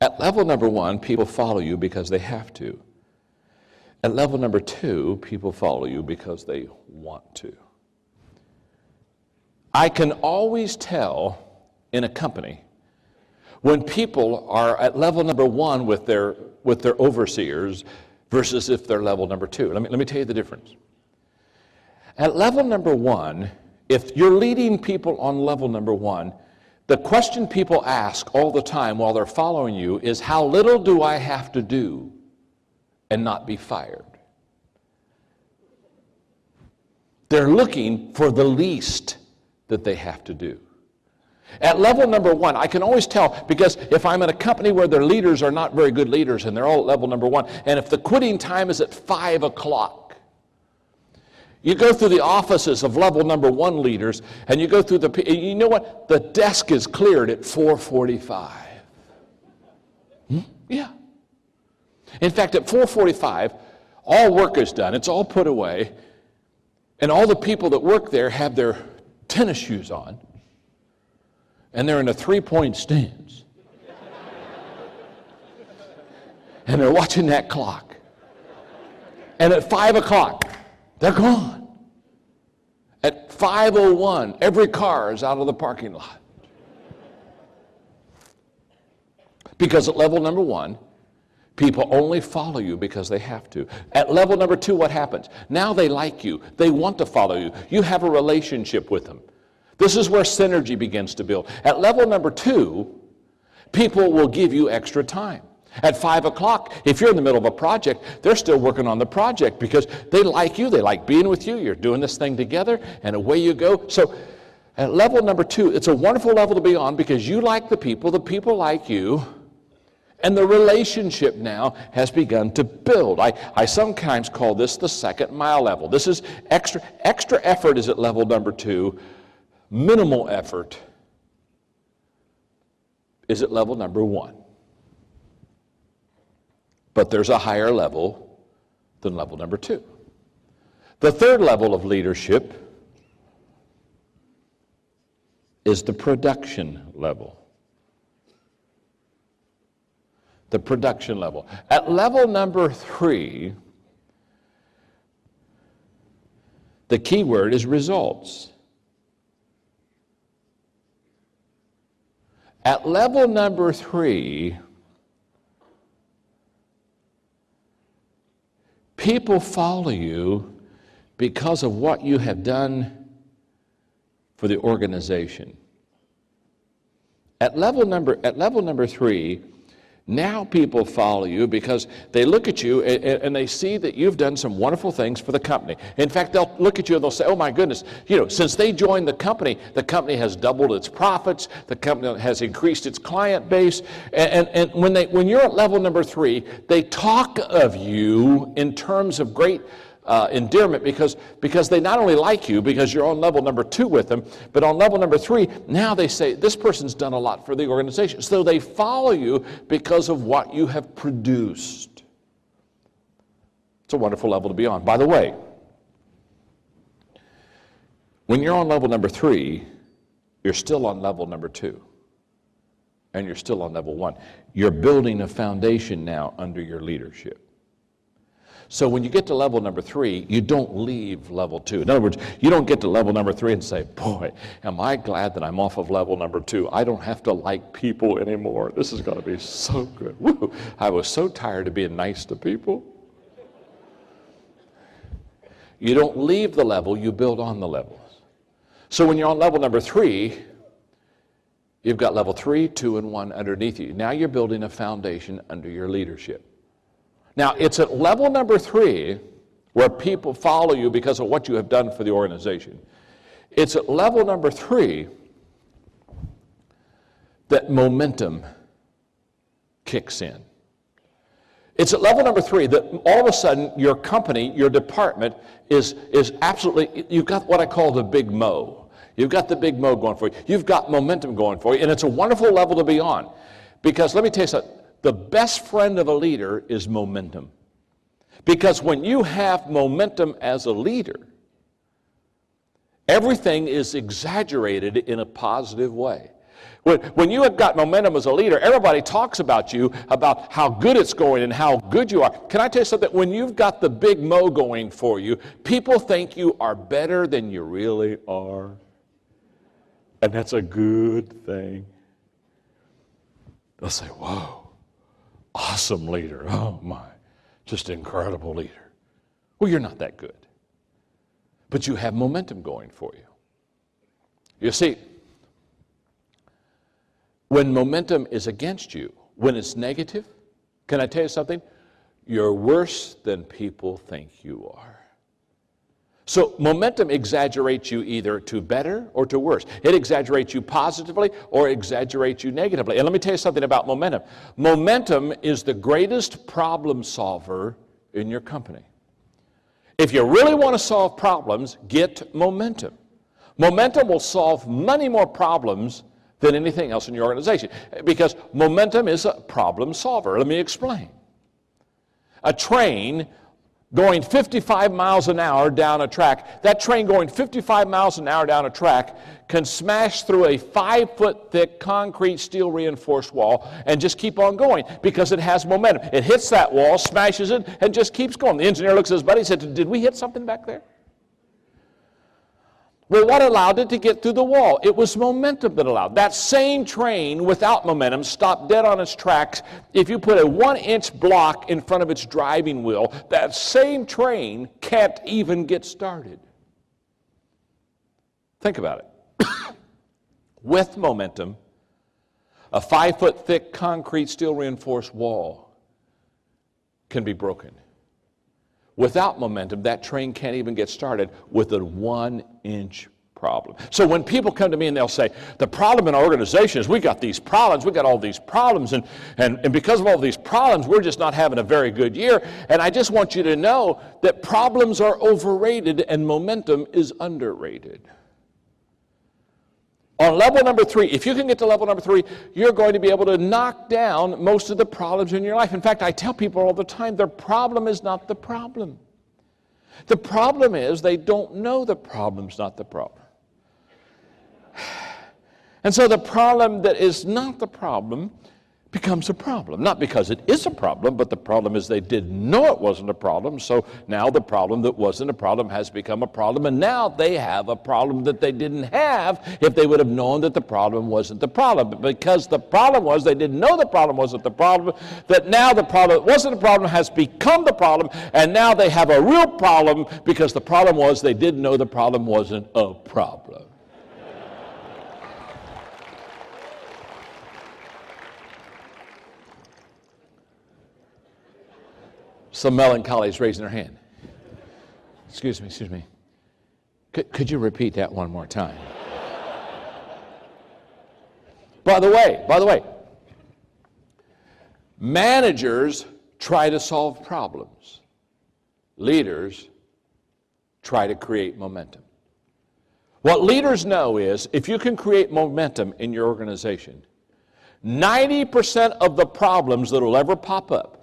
At level number 1, people follow you because they have to. At level number 2, people follow you because they want to. I can always tell in a company when people are at level number 1 with their overseers versus if they're level number 2. Let me tell you the difference. At level number 1, if you're leading people on level number 1, the question people ask all the time while they're following you is, how little do I have to do and not be fired? They're looking for the least that they have to do. At level number 1, I can always tell, because if I'm in a company where their leaders are not very good leaders and they're all at level number 1, and if the quitting time is at 5 o'clock, you go through the offices of level number 1 leaders, and you go through you know what? The desk is cleared at 4:45. Yeah. In fact, at 4:45, all work is done. It's all put away, and all the people that work there have their tennis shoes on, and they're in a 3-point stance. And they're watching that clock. And at 5 o'clock, they're gone. At 5:01, every car is out of the parking lot. Because at level number 1, people only follow you because they have to. At level number 2, what happens? Now they like you. They want to follow you. You have a relationship with them. This is where synergy begins to build. At level number 2, people will give you extra time. At 5 o'clock, if you're in the middle of a project, they're still working on the project because they like you, they like being with you, you're doing this thing together, and away you go. So at level number 2, it's a wonderful level to be on because you like the people like you, and the relationship now has begun to build. I sometimes call this the second mile level. This is extra effort is at level number 2. Minimal effort is at level number 1. But there's a higher level than level number 2. The third level of leadership is the production level. The production level. At level number 3, the key word is results. At level number 3, people follow you because of what you have done for the organization. At level number 3, now people follow you because they look at you and they see that you've done some wonderful things for the company. In fact, they'll look at you and they'll say, oh my goodness, since they joined the company has doubled its profits, the company has increased its client base, and when you're at level number 3, they talk of you in terms of great endearment because they not only like you because you're on level number 2 with them, but on level number 3, now they say, this person's done a lot for the organization. So they follow you because of what you have produced. It's a wonderful level to be on. By the way, when you're on level number 3, you're still on level number 2. And you're still on level 1. You're building a foundation now under your leadership. So when you get to level number 3, you don't leave level 2. In other words, you don't get to level number 3 and say, boy, am I glad that I'm off of level number 2. I don't have to like people anymore. This is going to be so good. Woo! I was so tired of being nice to people. You don't leave the level, you build on the levels. So when you're on level number 3, you've got level 3, 2, and 1 underneath you. Now you're building a foundation under your leadership. Now, it's at level number 3 where people follow you because of what you have done for the organization. It's at level number 3 that momentum kicks in. It's at level number 3 that all of a sudden your company, your department is absolutely, you've got what I call the big mo. You've got the big mo going for you. You've got momentum going for you, and it's a wonderful level to be on. Because let me tell you something. The best friend of a leader is momentum. Because when you have momentum as a leader, everything is exaggerated in a positive way. When you have got momentum as a leader, everybody talks about you, about how good it's going and how good you are. Can I tell you something? When you've got the big mo going for you, people think you are better than you really are. And that's a good thing. They'll say, whoa, awesome leader. Oh my, just incredible leader. Well, you're not that good. But you have momentum going for you. You see, when momentum is against you, when it's negative, can I tell you something? You're worse than people think you are. So momentum exaggerates you either to better or to worse. It exaggerates you positively or exaggerates you negatively. And let me tell you something about momentum. Momentum is the greatest problem solver in your company. If you really want to solve problems, get momentum. Momentum will solve many more problems than anything else in your organization, because momentum is a problem solver. Let me explain. A train going 55 miles an hour down a track, that train going 55 miles an hour down a track can smash through a 5-foot thick concrete steel reinforced wall and just keep on going because it has momentum. It hits that wall, smashes it, and just keeps going. The engineer looks at his buddy and said, did we hit something back there? Well, what allowed it to get through the wall? It was momentum that allowed. That same train without momentum stopped dead on its tracks. If you put a 1-inch block in front of its driving wheel, that same train can't even get started. Think about it. With momentum, a 5-foot thick concrete steel reinforced wall can be broken. Without momentum, that train can't even get started with a 1-inch problem. So when people come to me and they'll say, the problem in our organization is we got these problems, we got all these problems, and because of all these problems, we're just not having a very good year. And I just want you to know that problems are overrated and momentum is underrated. On level number 3, if you can get to level number 3, you're going to be able to knock down most of the problems in your life. In fact, I tell people all the time, their problem is not the problem. The problem is they don't know the problem's not the problem. And so the problem that is not the problem becomes a problem. Not because it is a problem, but the problem is they didn't know it wasn't a problem, so now the problem that wasn't a problem has become a problem, and now they have a problem that they didn't have if they would have known that the problem wasn't the problem. But because the problem was they didn't know the problem wasn't the problem, that now the problem that wasn't a problem has become the problem, and now they have a real problem because the problem was they didn't know the problem wasn't a problem. Some melancholy is raising their hand. Excuse me. Could you repeat that one more time? By the way, managers try to solve problems. Leaders try to create momentum. What leaders know is if you can create momentum in your organization, 90% of the problems that will ever pop up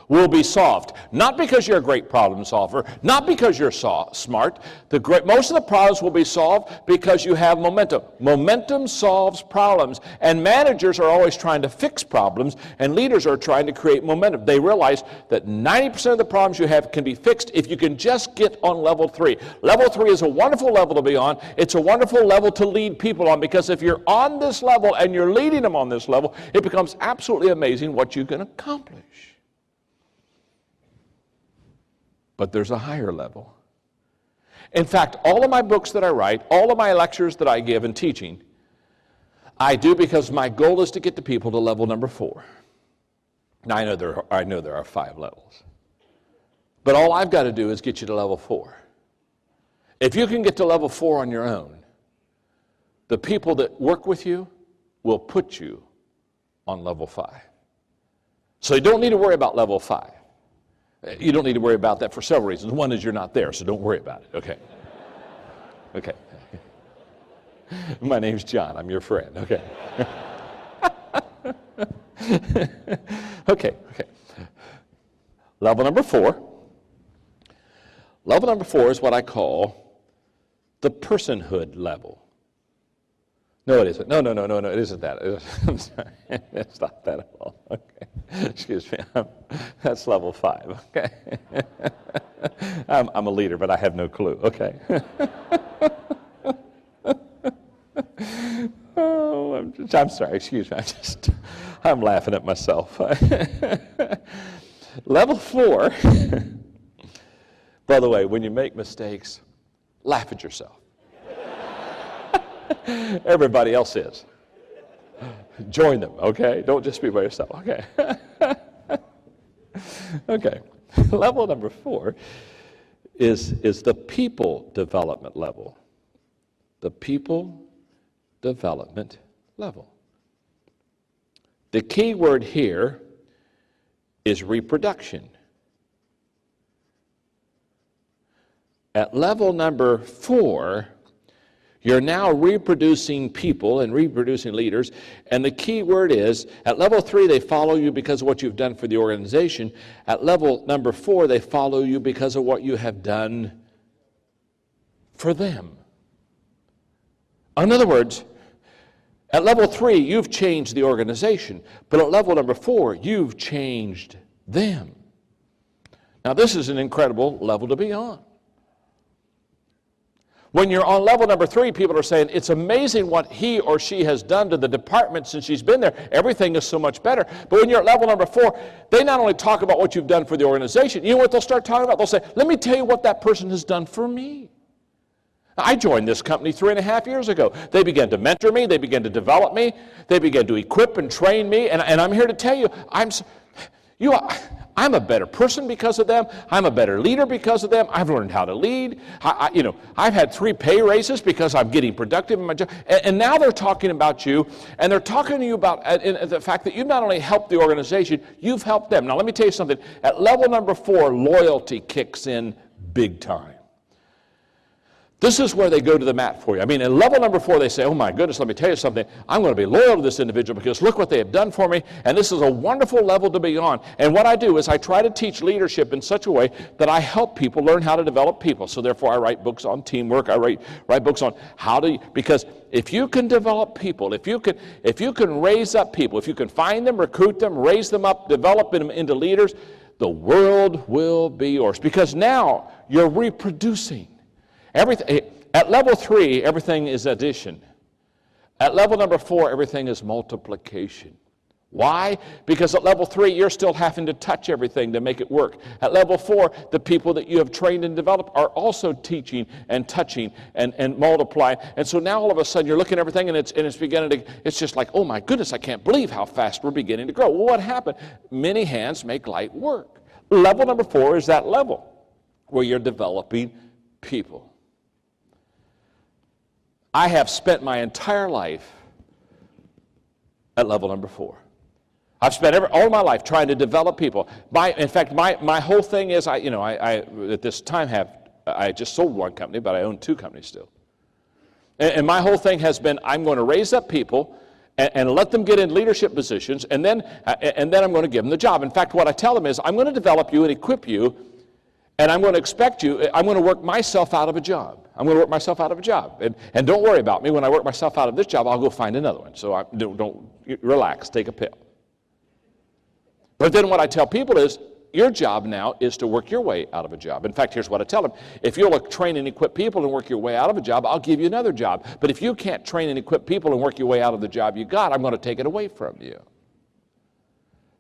will be solved. Not because you're a great problem solver, not because you're smart. Most of the problems will be solved because you have momentum. Momentum solves problems, and managers are always trying to fix problems, and leaders are trying to create momentum. They realize that 90% of the problems you have can be fixed if you can just get on level 3. Level 3 is a wonderful level to be on. It's a wonderful level to lead people on, because if you're on this level and you're leading them on this level, it becomes absolutely amazing what you can accomplish. But there's a higher level. In fact, all of my books that I write, all of my lectures that I give and teaching, I do because my goal is to get the people to level number 4. Now, I know there are 5 levels. But all I've got to do is get you to level 4. If you can get to level 4 on your own, the people that work with you will put you on level 5. So you don't need to worry about level 5. You don't need to worry about that for several reasons. One is you're not there, so don't worry about it. Okay. My name's John. I'm your friend. Okay. Okay. Level number 4. Level number 4 is what I call the personhood level. No, it isn't. No, it isn't that. I'm sorry. It's not that at all. Okay. Excuse me. That's level 5. Okay. I'm a leader, but I have no clue. Okay. Oh, I'm sorry. Excuse me. I'm laughing at myself. Level 4. By the way, when you make mistakes, laugh at yourself. Everybody else is. Join them, okay? Don't just be by yourself, okay? Okay. Level number 4 is the people development level. The people development level. The key word here is reproduction. At level number 4, you're now reproducing people and reproducing leaders, and the key word is, at level 3, they follow you because of what you've done for the organization. At level number 4, they follow you because of what you have done for them. In other words, at level 3, you've changed the organization, but at level number 4, you've changed them. Now, this is an incredible level to be on. When you're on level number 3, people are saying, it's amazing what he or she has done to the department since she's been there. Everything is so much better. But when you're at level number 4, they not only talk about what you've done for the organization, you know what they'll start talking about? They'll say, let me tell you what that person has done for me. I joined this company 3.5 years ago. They began to mentor me. They began to develop me. They began to equip and train me. And I'm here to tell you, I'm a better person because of them. I'm a better leader because of them. I've learned how to lead. I've had 3 pay raises because I'm getting productive in my job. And now they're talking about you, and they're talking to you about the fact that you've not only helped the organization, you've helped them. Now, let me tell you something. At level number 4, loyalty kicks in big time. This is where they go to the mat for you. I mean, at level number 4, they say, oh my goodness, let me tell you something. I'm going to be loyal to this individual because look what they have done for me, and this is a wonderful level to be on. And what I do is I try to teach leadership in such a way that I help people learn how to develop people. So therefore, I write books on teamwork. I write books on how to, because if you can develop people, if you can raise up people, if you can find them, recruit them, raise them up, develop them into leaders, the world will be yours. Because now you're reproducing. Everything, at level 3, everything is addition. At level number 4, everything is multiplication. Why? Because at level 3, you're still having to touch everything to make it work. At level 4, the people that you have trained and developed are also teaching and touching and multiplying. And so now all of a sudden you're looking at everything and it's beginning to, it's just like, oh my goodness, I can't believe how fast we're beginning to grow. Well, what happened? Many hands make light work. Level number 4 is that level where you're developing people. I have spent my entire life at level number 4. I've spent all my life trying to develop people. In fact, my whole thing is, I at this time I just sold one company, but I own 2 companies still. And my whole thing has been, I'm going to raise up people and let them get in leadership positions, and then I'm going to give them the job. In fact, what I tell them is, I'm going to develop you and equip you, and I'm going to expect you, I'm going to work myself out of a job. I'm going to work myself out of a job. And don't worry about me. When I work myself out of this job, I'll go find another one. So don't relax, take a pill. But then what I tell people is, your job now is to work your way out of a job. In fact, here's what I tell them. If you'll train and equip people and work your way out of a job, I'll give you another job. But if you can't train and equip people and work your way out of the job you got, I'm going to take it away from you.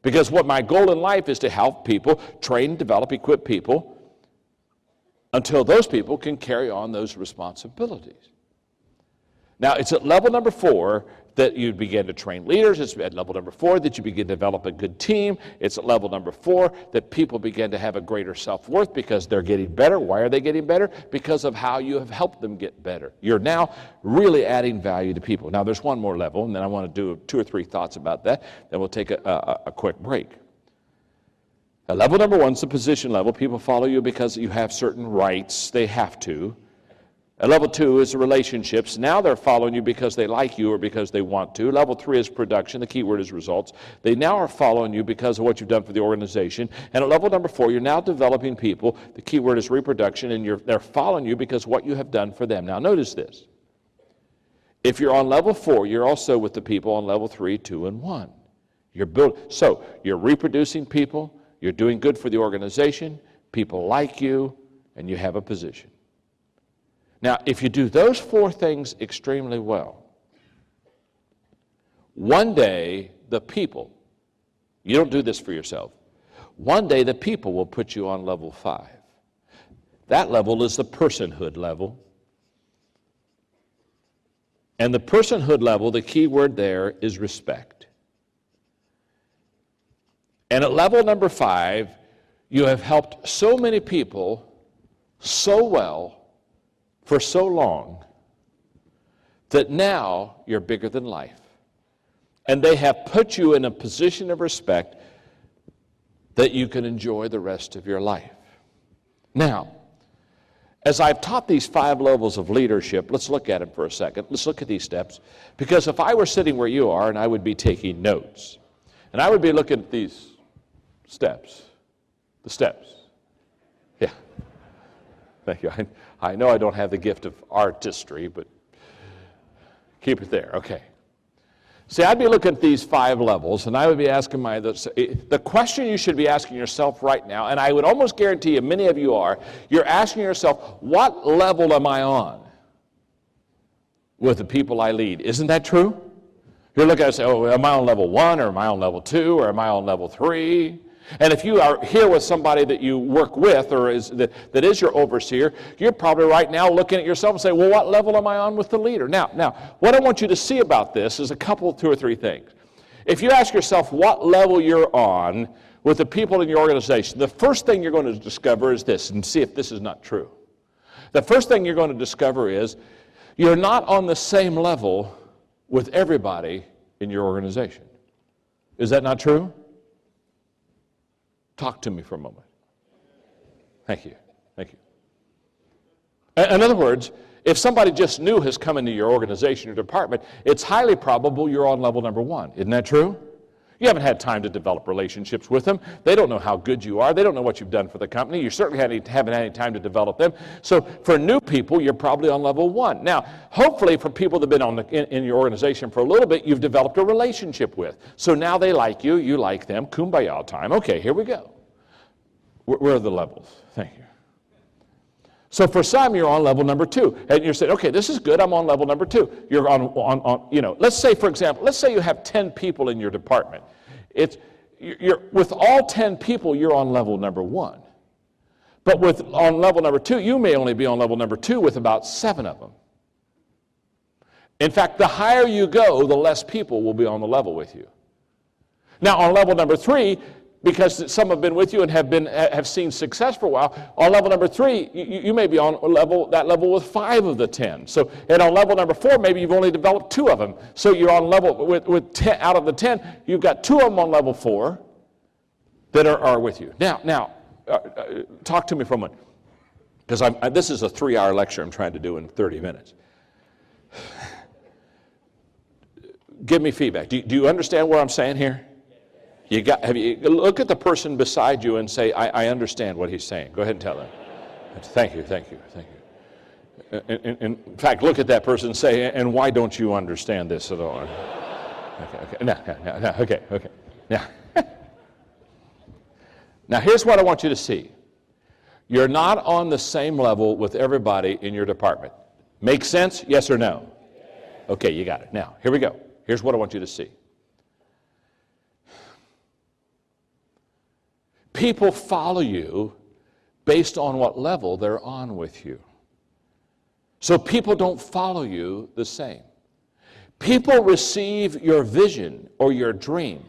Because what my goal in life is to help people, train, develop, equip people, until those people can carry on those responsibilities. Now, it's at level number 4 that you begin to train leaders. It's at level number 4 that you begin to develop a good team. It's at level number 4 that people begin to have a greater self-worth because they're getting better. Why are they getting better? Because of how you have helped them get better. You're now really adding value to people. Now, there's one more level, and then I want to do 2 or 3 thoughts about that. Then we'll take a quick break. Level number 1 is the position level. People follow you because you have certain rights. They have to. Level 2 is the relationships. Now they're following you because they like you or because they want to. Level 3 is production. The key word is results. They now are following you because of what you've done for the organization. And at level number 4, you're now developing people. The key word is reproduction, and they're following you because of what you have done for them. Now notice this. If you're on level 4, you're also with the people on level 3, 2, and 1. So you're reproducing people, you're doing good for the organization, people like you, and you have a position. Now, if you do those 4 things extremely well, one day the people, you don't do this for yourself, one day the people will put you on level 5. That level is the personhood level. And the personhood level, the key word there is respect. And at level number 5, you have helped so many people so well for so long that now you're bigger than life. And they have put you in a position of respect that you can enjoy the rest of your life. Now, as I've taught these 5 levels of leadership, let's look at them for a second. Let's look at these steps. Because if I were sitting where you are and I would be taking notes, and I would be looking at these steps, the steps. Yeah. Thank you. I know I don't have the gift of artistry, but keep it there. Okay. See, I'd be looking at these 5 levels, and I would be asking the question you should be asking yourself right now, and I would almost guarantee you, many of you are, you're asking yourself, what level am I on with the people I lead? Isn't that true? You're looking at it and say, oh, am I on level 1, or am I on level 2, or am I on level 3? And if you are here with somebody that you work with or that is your overseer, you're probably right now looking at yourself and saying, well, what level am I on with the leader? Now, what I want you to see about this is 2 or 3 things. If you ask yourself what level you're on with the people in your organization, the first thing you're going to discover is this, and see if this is not true. The first thing you're going to discover is you're not on the same level with everybody in your organization. Is that not true? Talk to me for a moment. Thank you. Thank you. In other words, if somebody just new has come into your organization or department, it's highly probable you're on level number 1. Isn't that true? You haven't had time to develop relationships with them. They don't know how good you are. They don't know what you've done for the company. You certainly haven't had any time to develop them. So for new people, you're probably on level 1. Now, hopefully for people that have been in your organization for a little bit, you've developed a relationship with. So now they like you, you like them, kumbaya time. Okay, here we go. Where are the levels? Thank you. So for some, you're on level number 2. And you're saying, okay, this is good, I'm on level number 2. You're on let's say, for example, let's say you have 10 people in your department. You're with all 10 people, you're on level number 1. But on level number 2, you may only be on level number 2 with about 7 of them. In fact, the higher you go, the less people will be on the level with you. Now, on level number 3, because some have been with you and have seen success for a while, on level number 3, you may be on that level with 5 of the 10. So, and on level number 4, maybe you've only developed 2 of them. So you're on level with 10 out of the 10. You've got 2 of them on level 4 that are with you. Now, talk to me for a moment, because this is a 3-hour lecture I'm trying to do in 30 minutes. Give me feedback. Do you understand what I'm saying here? Look at the person beside you and say, I understand what he's saying. Go ahead and tell them. Thank you. In fact, look at that person and say, and why don't you understand this at all? Okay. Now, now here's what I want you to see. You're not on the same level with everybody in your department. Make sense? Yes or no? Okay, you got it. Now, here we go. Here's what I want you to see. People follow you based on what level they're on with you. So people don't follow you the same. People receive your vision or your dream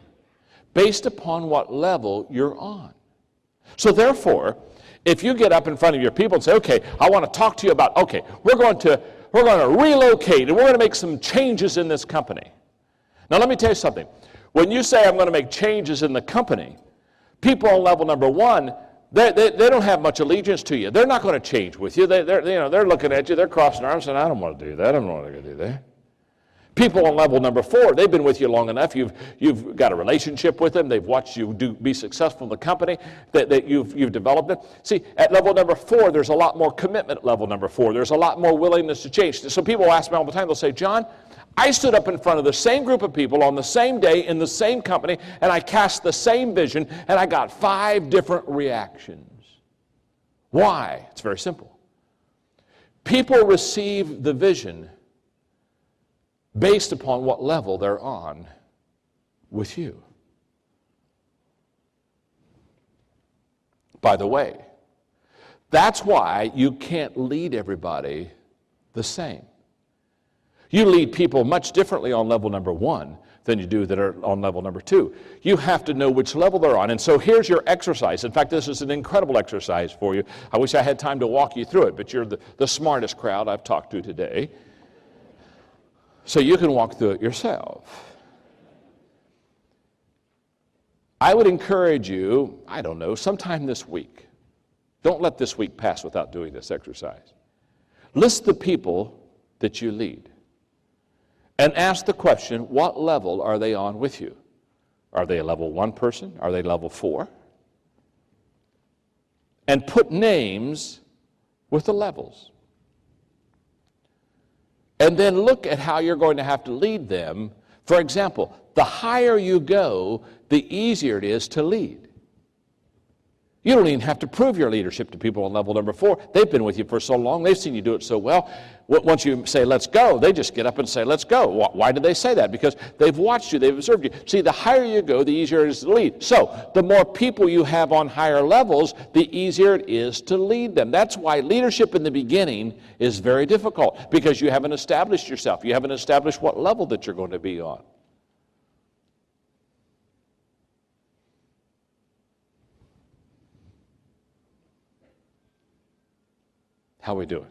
based upon what level you're on. So therefore, if you get up in front of your people and say, okay, I want to talk to you about, okay, we're going to relocate and we're going to make some changes in this company. Now let me tell you something. When you say I'm going to make changes in the company, people on level number 1, they don't have much allegiance to you. They're not going to change with you. They're looking at you. They're crossing their arms saying, I don't want to do that. I don't want to do that. People on level number 4, they've been with you long enough. You've got a relationship with them. They've watched you be successful in the company that you've developed it. See, at level number 4, there's a lot more commitment at level number 4. There's a lot more willingness to change. So people ask me all the time, they'll say, John, I stood up in front of the same group of people on the same day in the same company, and I cast the same vision, and I got 5 different reactions. Why? It's very simple. People receive the vision based upon what level they're on with you. By the way, that's why you can't lead everybody the same. You lead people much differently on level number 1 than you do that are on level number 2. You have to know which level they're on. And so here's your exercise. In fact, this is an incredible exercise for you. I wish I had time to walk you through it, but you're the smartest crowd I've talked to today. So you can walk through it yourself. I would encourage you, I don't know, sometime this week. Don't let this week pass without doing this exercise. List the people that you lead. And ask the question, what level are they on with you? Are they a level 1 person? Are they level 4? And put names with the levels. And then look at how you're going to have to lead them. For example, the higher you go, the easier it is to lead. You don't even have to prove your leadership to people on level number 4. They've been with you for so long. They've seen you do it so well. Once you say, let's go, they just get up and say, let's go. Why did they say that? Because they've watched you. They've observed you. See, the higher you go, the easier it is to lead. So the more people you have on higher levels, the easier it is to lead them. That's why leadership in the beginning is very difficult, because you haven't established yourself. You haven't established what level that you're going to be on. How are we doing?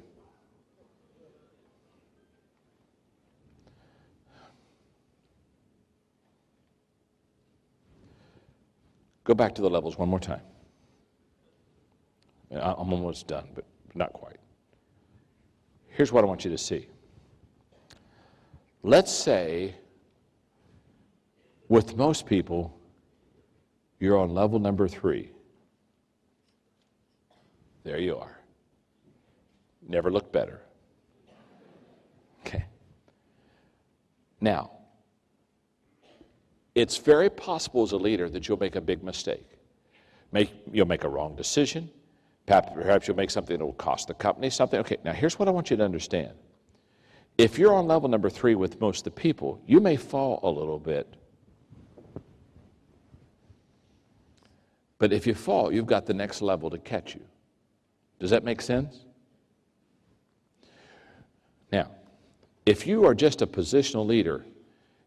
Go back to the levels one more time. I'm almost done, but not quite. Here's what I want you to see. Let's say, with most people, you're on level number 3. There you are. Never looked better. Okay. Now, it's very possible as a leader that you'll make a big mistake. You'll make a wrong decision. Perhaps you'll make something that will cost the company something. Okay, now here's what I want you to understand. If you're on level number 3 with most of the people, you may fall a little bit. But if you fall, you've got the next level to catch you. Does that make sense? Now, if you are just a positional leader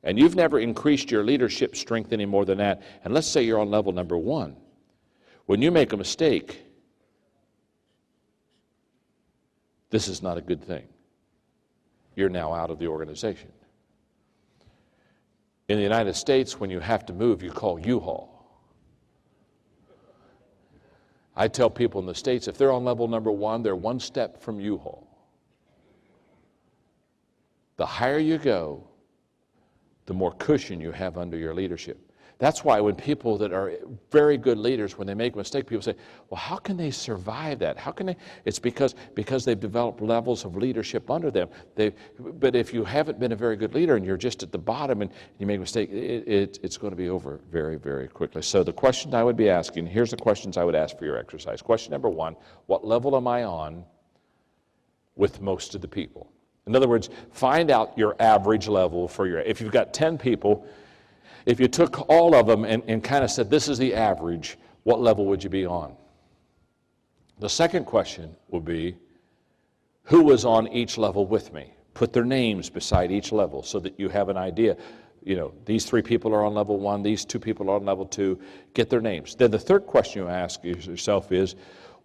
and you've never increased your leadership strength any more than that, and let's say you're on level number 1, when you make a mistake, this is not a good thing. You're now out of the organization. In the United States, when you have to move, you call U-Haul. I tell people in the States, if they're on level number 1, they're 1 step from U-Haul. The higher you go, the more cushion you have under your leadership. That's why when people that are very good leaders, when they make a mistake, people say, well, how can they survive that? How can they? It's because they've developed levels of leadership under them. But if you haven't been a very good leader and you're just at the bottom and you make a mistake, it's going to be over very, very quickly. So the question I would be asking, here's the questions I would ask for your exercise. Question number 1, what level am I on with most of the people? In other words, find out your average level for if you've got 10 people, if you took all of them and kind of said, this is the average, what level would you be on? The second question would be, who was on each level with me? Put their names beside each level so that you have an idea. You know, these 3 people are on level 1, these 2 people are on level 2. Get their names. Then the third question you ask yourself is,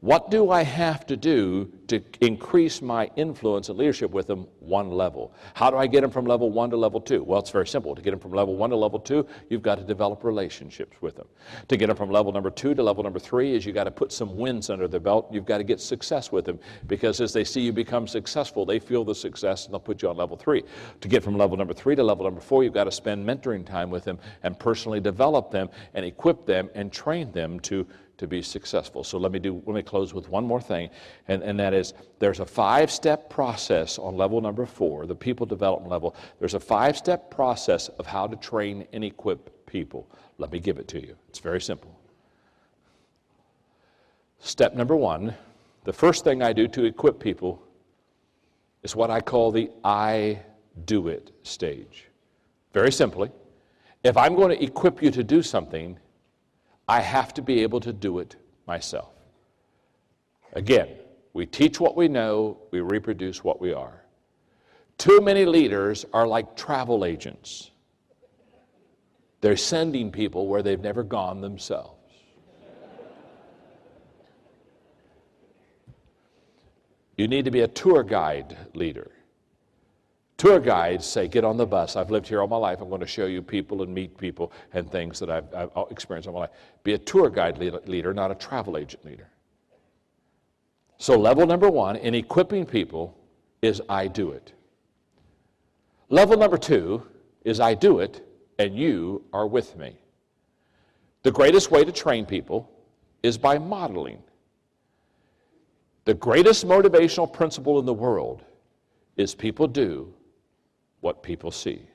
what do I have to do to increase my influence and leadership with them 1 level? How do I get them from level 1 to level 2? Well, it's very simple. To get them from level 1 to level 2, you've got to develop relationships with them. To get them from level number 2 to level number 3 is you've got to put some wins under their belt. You've got to get success with them, because as they see you become successful, they feel the success and they'll put you on level 3. To get from level number 3 to level number 4, you've got to spend mentoring time with them and personally develop them and equip them and train them to to be successful. So let me close with one more thing, and that is there's a 5-step process on level number 4, the people development level. There's a 5-step process of how to train and equip people. Let me give it to you. It's very simple. Step number 1, the first thing I do to equip people is what I call the I do it stage. Very simply, if I'm going to equip you to do something, I have to be able to do it myself. Again, we teach what we know, we reproduce what we are. Too many leaders are like travel agents. They're sending people where they've never gone themselves. You need to be a tour guide leader. Tour guides say, get on the bus. I've lived here all my life. I'm going to show you people and meet people and things that I've experienced all my life. Be a tour guide leader, not a travel agent leader. So level number 1 in equipping people is I do it. Level number 2 is I do it and you are with me. The greatest way to train people is by modeling. The greatest motivational principle in the world is people do what people see.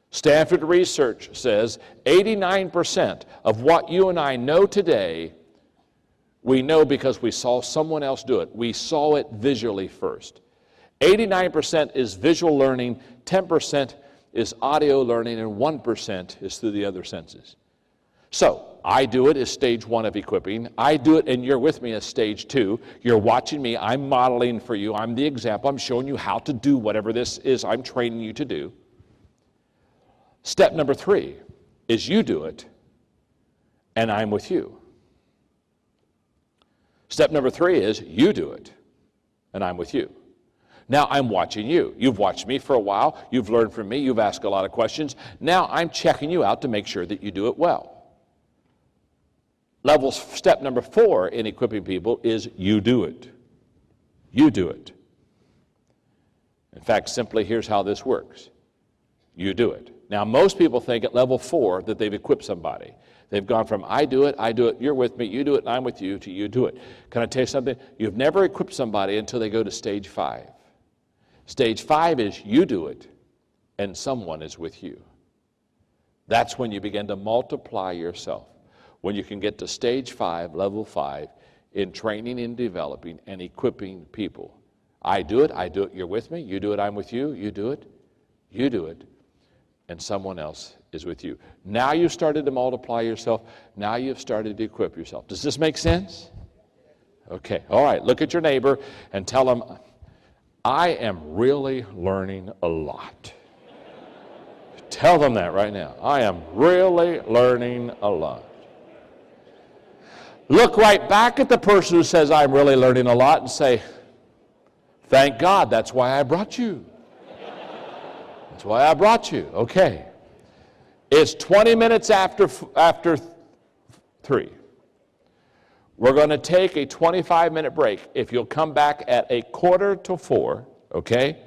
Stanford research says 89% of what you and I know today, we know because we saw someone else do it. We saw it visually first. 89% is visual learning, 10% is audio learning, and 1% is through the other senses. So, I do it is stage 1 of equipping. I do it and you're with me as stage 2. You're watching me. I'm modeling for you. I'm the example. I'm showing you how to do whatever this is I'm training you to do. Step number 3 is you do it and I'm with you. Step number 3 is you do it and I'm with you. Now I'm watching you. You've watched me for a while. You've learned from me. You've asked a lot of questions. Now I'm checking you out to make sure that you do it well. Step number 4 in equipping people is you do it. You do it. In fact, simply here's how this works. You do it. Now, most people think at level 4 that they've equipped somebody. They've gone from I do it, you're with me, you do it, and I'm with you, to you do it. Can I tell you something? You've never equipped somebody until they go to stage 5. Stage 5 is you do it, and someone is with you. That's when you begin to multiply yourself. When you can get to stage 5, level 5, in training and developing and equipping people. I do it, you're with me, you do it, I'm with you, you do it, and someone else is with you. Now you've started to multiply yourself, now you've started to equip yourself. Does this make sense? Okay, all right, look at your neighbor and tell them, I am really learning a lot. Tell them that right now. I am really learning a lot. Look right back at the person who says, I'm really learning a lot, and say, thank God, that's why I brought you. That's why I brought you. Okay. It's 20 minutes after 3. We're going to take a 25-minute break. If you'll come back at 3:45, okay?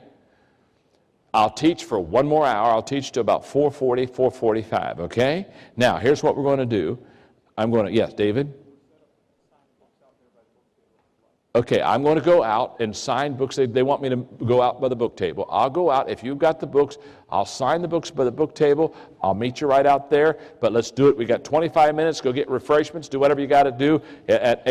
I'll teach for one more hour. I'll teach to about 4:40, 4:45, okay? Now, here's what we're going to do. Yes, David? Okay, I'm going to go out and sign books. They want me to go out by the book table. I'll go out. If you've got the books, I'll sign the books by the book table. I'll meet you right out there. But let's do it. We got 25 minutes. Go get refreshments. Do whatever you got to do.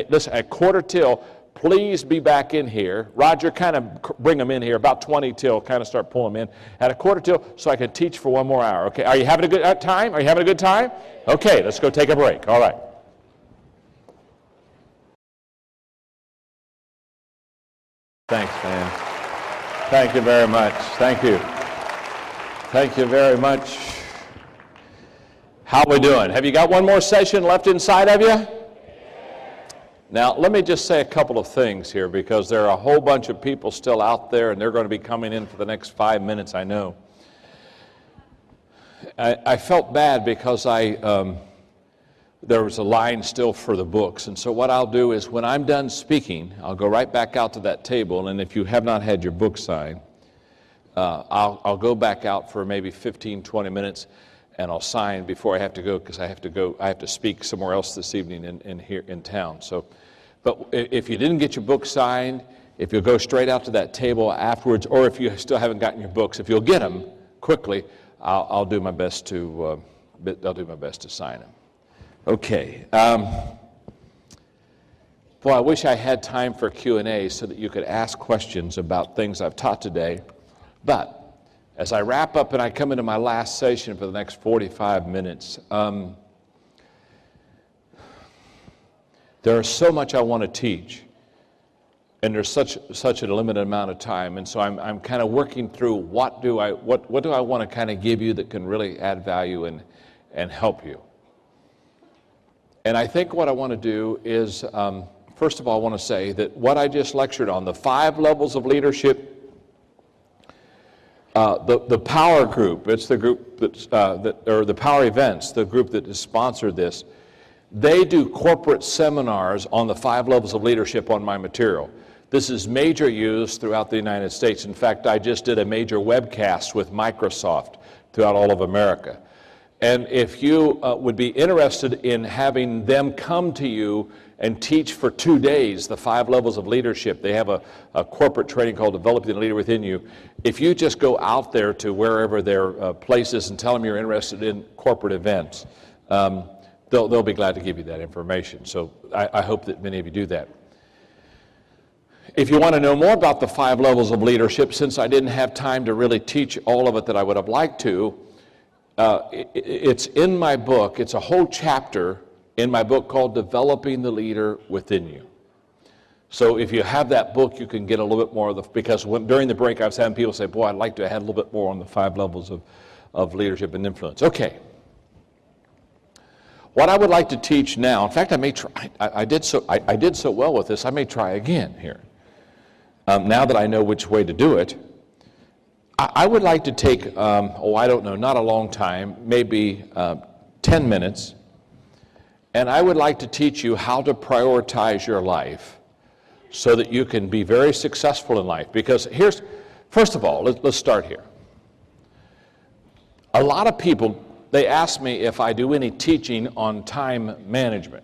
Listen, at 4:45, please be back in here. Roger, kind of bring them in here. About 20 till, kind of start pulling them in. At 4:45, so I can teach for one more hour. Okay, are you having a good time? Are you having a good time? Okay, let's go take a break. All right. Thanks, man. Thank you very much. Thank you. Thank you very much. How we doing? Have you got one more session left inside of you? Now, let me just say a couple of things here, because there are a whole bunch of people still out there, and they're going to be coming in for the next 5 minutes, I know. I felt bad because there was a line still for the books. And so what I'll do is when I'm done speaking, I'll go right back out to that table. And if you have not had your book signed, I'll go back out for maybe 15, 20 minutes. and I'll sign before I have to go, because I have to speak somewhere else this evening here in town. So, but if you didn't get your book signed, if you'll go straight out to that table afterwards, or if you still haven't gotten your books, if you'll get them quickly, I'll do my best to sign them. Okay. Boy, I wish I had time for Q&A so that you could ask questions about things I've taught today. But as I wrap up and I come into my last session for the next 45 minutes, there's so much I want to teach, and there's such a limited amount of time, and so I'm kind of working through what do I want to kind of give you that can really add value and help you. And I think what I want to do is, first of all, I want to say that what I just lectured on, the 5 levels of leadership. The Power Group, it's the group or the Power Events, the group that has sponsored this. They do corporate seminars on the 5 levels of leadership on my material. This is major use throughout the United States. In fact, I just did a major webcast with Microsoft throughout all of America. And if you would be interested in having them come to you and teach for 2 days the 5 levels of leadership, they have a corporate training called Developing the Leader Within You. If you just go out there to wherever their place is and tell them you're interested in corporate events, they'll be glad to give you that information. So I hope that many of you do that. If you want to know more about the 5 levels of leadership, since I didn't have time to really teach all of it that I would have liked to, it's in my book. It's a whole chapter in my book called Developing the Leader Within You. So if you have that book, you can get a little bit more of the, because during the break I was having people say, boy, I'd like to have a little bit more on the 5 levels of leadership and influence. Okay. What I would like to teach now, in fact, I may try, I did so well with this, I may try again here. Now that I know which way to do it, I would like to take, I don't know, not a long time, maybe 10 minutes, and I would like to teach you how to prioritize your life so that you can be very successful in life. Because first of all, let's start here. A lot of people, they ask me if I do any teaching on time management.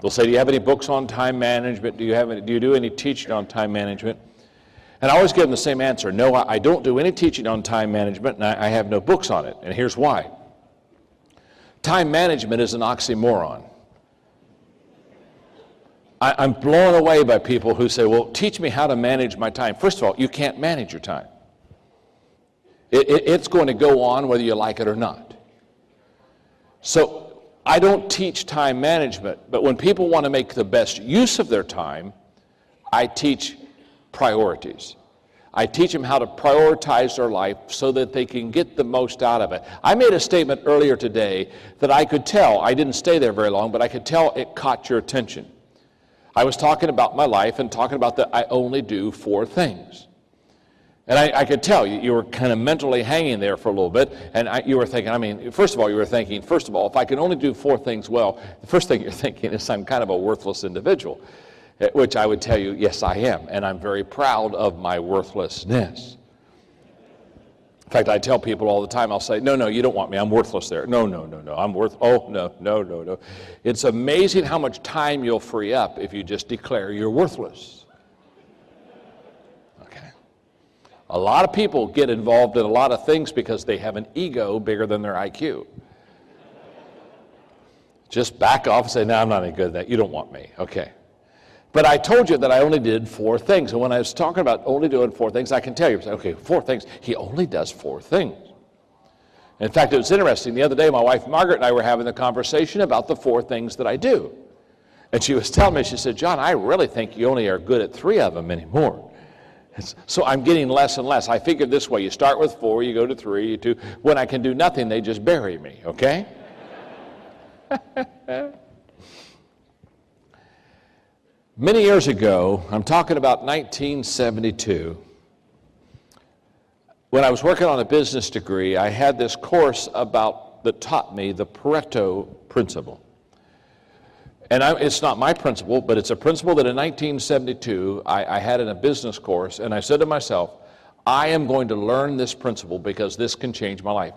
They'll say, do you have any books on time management? Do you do any teaching on time management? And I always give them the same answer. No, I don't do any teaching on time management, and I have no books on it. And here's why. Time management is an oxymoron. I'm blown away by people who say, well, teach me how to manage my time. First of all, you can't manage your time. It's going to go on whether you like it or not. So I don't teach time management, but when people want to make the best use of their time, I teach priorities. I teach them how to prioritize their life so that they can get the most out of it. I made a statement earlier today that I could tell, I didn't stay there very long, but I could tell it caught your attention. I was talking about my life and talking about that I only do 4 things. And I could tell you were kind of mentally hanging there for a little bit, and you were thinking, first of all, if I can only do 4 things well, the first thing you're thinking is I'm kind of a worthless individual. Which I would tell you, yes, I am, and I'm very proud of my worthlessness. In fact, I tell people all the time, I'll say, no, you don't want me, I'm worthless there. No, no. It's amazing how much time you'll free up if you just declare you're worthless. Okay. A lot of people get involved in a lot of things because they have an ego bigger than their IQ. Just back off and say, no, I'm not any good at that, you don't want me, okay. But I told you that I only did 4 things. And when I was talking about only doing 4 things, I can tell you, okay, 4 things. He only does 4 things. In fact, it was interesting. The other day, my wife Margaret and I were having a conversation about the 4 things that I do. And she was telling me, she said, John, I really think you only are good at 3 of them anymore. So I'm getting less and less. I figured this way, you start with 4, you go to 3, you 2. When I can do nothing, they just bury me, okay? Many years ago, I'm talking about 1972, when I was working on a business degree, I had this course that taught me the Pareto principle. And it's not my principle, but it's a principle that in 1972 I had in a business course, and I said to myself, I am going to learn this principle because this can change my life.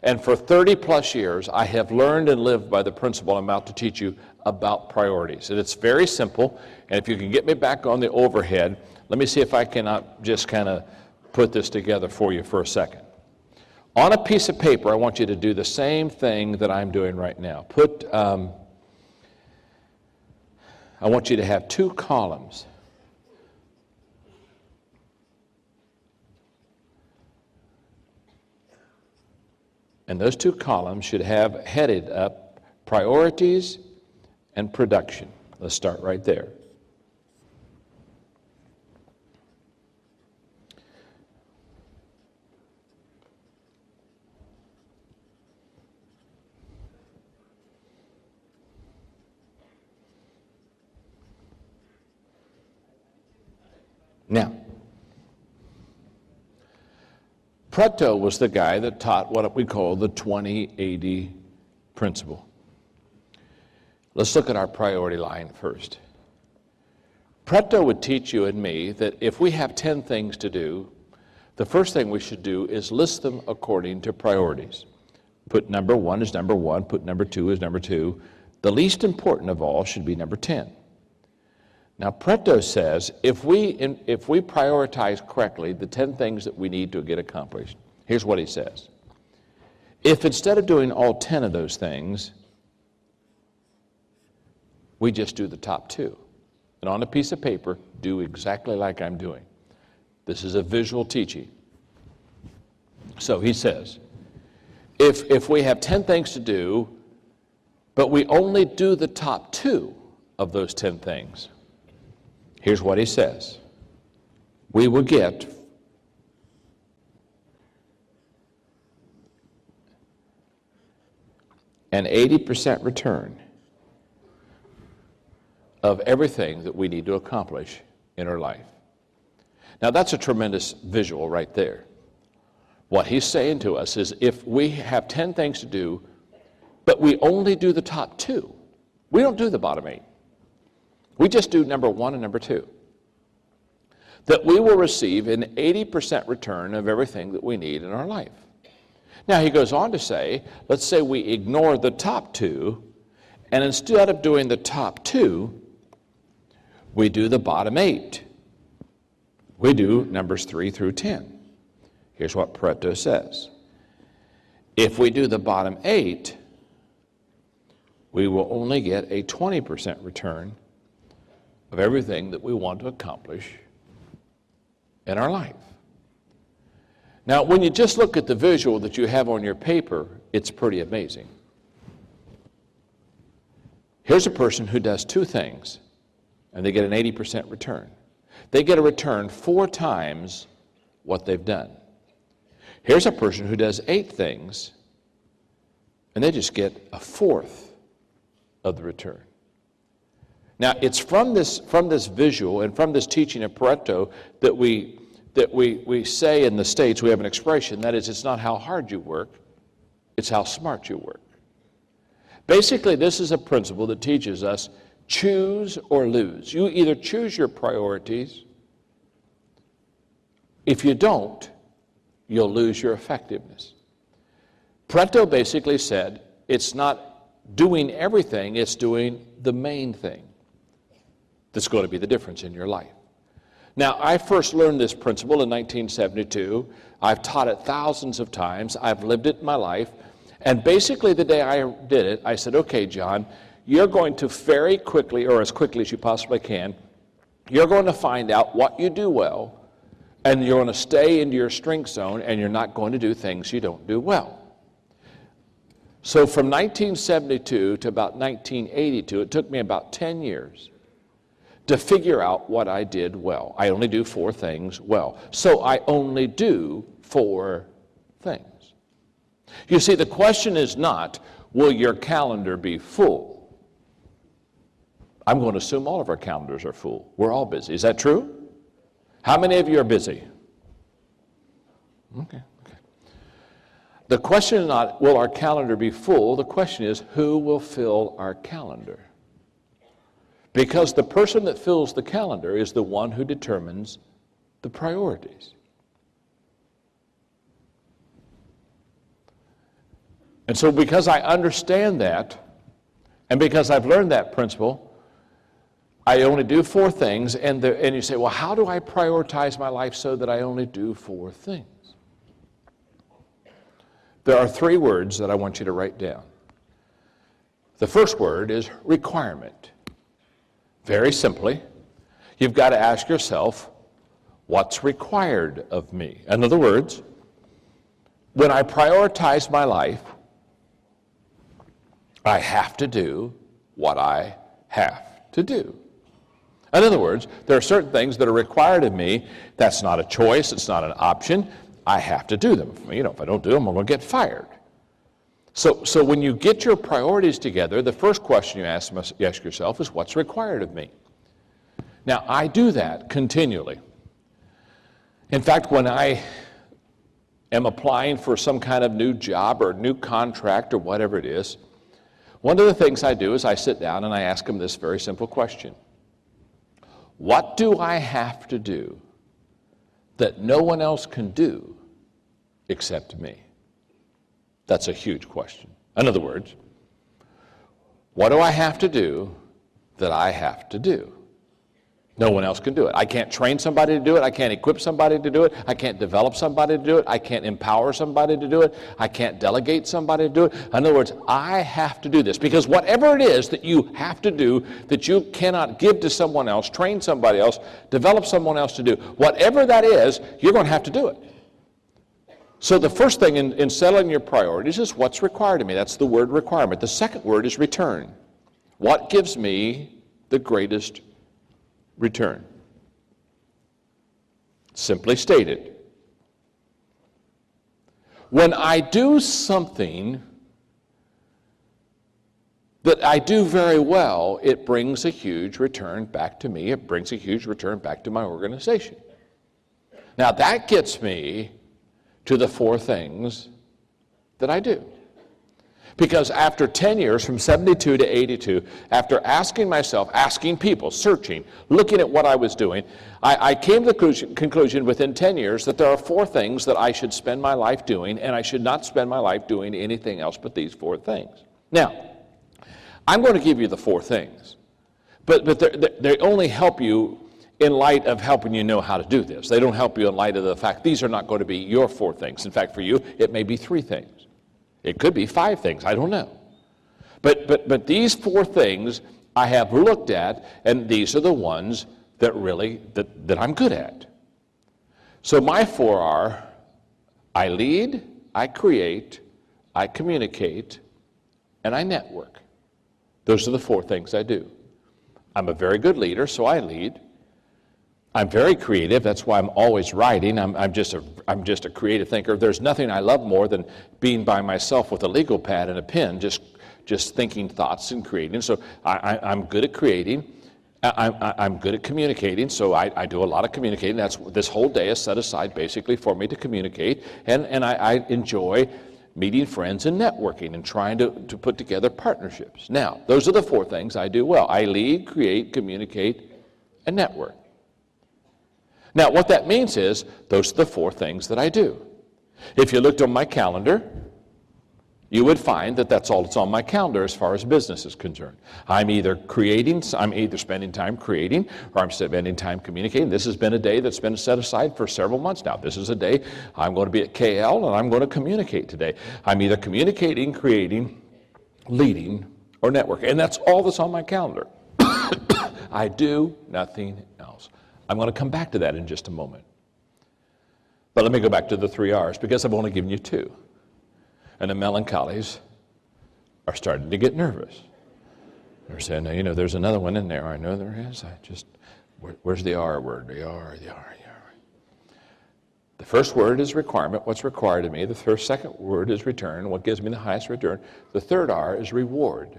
And for 30 plus years, I have learned and lived by the principle I'm about to teach you about priorities. And it's very simple. And if you can get me back on the overhead, let me see if I cannot just kind of put this together for you for a second. On a piece of paper, I want you to do the same thing that I'm doing right now. I want you to have 2 columns. And those 2 columns should have headed up priorities and production. Let's start right there. Now, Pareto was the guy that taught what we call the 20-80 principle. Let's look at our priority line first. Pareto would teach you and me that if we have 10 things to do, the first thing we should do is list them according to priorities. Put number 1 as number 1, put number 2 as number 2. The least important of all should be number 10. Now, Pareto says if we prioritize correctly the 10 things that we need to get accomplished, here's what he says. If instead of doing all 10 of those things, we just do the top 2, and on a piece of paper, do exactly like I'm doing. This is a visual teaching. So he says, if we have 10 things to do, but we only do the top 2 of those 10 things, here's what he says. We will get an 80% return of everything that we need to accomplish in our life. Now that's a tremendous visual right there. What he's saying to us is if we have 10 things to do, but we only do the top 2, we don't do the bottom 8. We just do number 1 and number 2. That we will receive an 80% return of everything that we need in our life. Now he goes on to say, let's say we ignore the top 2, and instead of doing the top 2, we do the bottom 8. We do numbers 3 through 10. Here's what Pareto says. If we do the bottom 8, we will only get a 20% return of everything that we want to accomplish in our life. Now, when you just look at the visual that you have on your paper, it's pretty amazing. Here's a person who does 2 things, and they get an 80% return. They get a return 4 times what they've done. Here's a person who does 8 things, and they just get a 1/4 of the return. Now, it's from this visual and from this teaching of Pareto that we say in the States, we have an expression, that is, it's not how hard you work, it's how smart you work. Basically, this is a principle that teaches us choose or lose. You either choose your priorities. If you don't, you'll lose your effectiveness. Pareto basically said it's not doing everything, it's doing the main thing that's going to be the difference in your life. Now, I first learned this principle in 1972. I've taught it thousands of times. I've lived it in my life. And basically, the day I did it, I said, okay, John, you're going to very quickly, or as quickly as you possibly can, you're going to find out what you do well, and you're going to stay into your strength zone, and you're not going to do things you don't do well. So from 1972 to about 1982, it took me about 10 years to figure out what I did well. I only do 4 things well. So I only do 4 things. You see, the question is not, will your calendar be full? I'm going to assume all of our calendars are full. We're all busy. Is that true? How many of you are busy? Okay. The question is not, will our calendar be full? The question is, who will fill our calendar? Because the person that fills the calendar is the one who determines the priorities. And so because I understand that, and because I've learned that principle, I only do 4 things. And you say, well, how do I prioritize my life so that I only do 4 things? There are 3 words that I want you to write down. The first word is requirement. Very simply, you've got to ask yourself, what's required of me? In other words, when I prioritize my life, I have to do what I have to do. In other words, there are certain things that are required of me. That's not a choice. It's not an option. I have to do them. If I don't do them, I'm going to get fired. So when you get your priorities together, the first question you ask yourself is, what's required of me? Now, I do that continually. In fact, when I am applying for some kind of new job or new contract or whatever it is, one of the things I do is I sit down and I ask them this very simple question. What do I have to do that no one else can do except me? That's a huge question. In other words, what do I have to do that I have to do? No one else can do it. I can't train somebody to do it. I can't equip somebody to do it. I can't develop somebody to do it. I can't empower somebody to do it. I can't delegate somebody to do it. In other words, I have to do this, because whatever it is that you have to do that you cannot give to someone else, train somebody else, develop someone else to do, whatever that is, you're going to have to do it. So the first thing in settling your priorities is what's required of me. That's the word requirement. The second word is return. What gives me the greatest return? Simply stated, when I do something that I do very well, it brings a huge return back to me. It brings a huge return back to my organization. Now that gets me to the 4 things that I do. Because after 10 years, from 72 to 82, after asking myself, asking people, searching, looking at what I was doing, I came to the conclusion within 10 years that there are 4 things that I should spend my life doing, and I should not spend my life doing anything else but these 4 things. Now, I'm going to give you the 4 things, but they only help you in light of helping you know how to do this. They don't help you in light of the fact these are not going to be your 4 things. In fact, for you, it may be 3 things. It could be 5 things. I don't know. But these 4 things I have looked at, and these are the ones that really that I'm good at. So my 4 are: I lead, I create, I communicate, and I network. Those are the 4 things I do. I'm a very good leader, so I lead. I'm very creative. That's why I'm always writing. I'm just a creative thinker. There's nothing I love more than being by myself with a legal pad and a pen, just thinking thoughts and creating. So I'm good at creating. I'm good at communicating. So I do a lot of communicating. This whole day is set aside basically for me to communicate. And I enjoy meeting friends and networking and trying to put together partnerships. Now, those are the 4 things I do well. I lead, create, communicate, and network. Now, what that means is, those are the 4 things that I do. If you looked on my calendar, you would find that that's all that's on my calendar as far as business is concerned. I'm either spending time creating, or I'm spending time communicating. This has been a day that's been set aside for several months now. This is a day I'm going to be at KL, and I'm going to communicate today. I'm either communicating, creating, leading, or networking. And that's all that's on my calendar. I do nothing else. I'm going to come back to that in just a moment. But let me go back to the 3 R's, because I've only given you 2. And the melancholies are starting to get nervous. They're saying, no, there's another one in there. I know there is. Where's the R word? The R. The first word is requirement, what's required of me. The second word is return, what gives me the highest return. The third R is reward.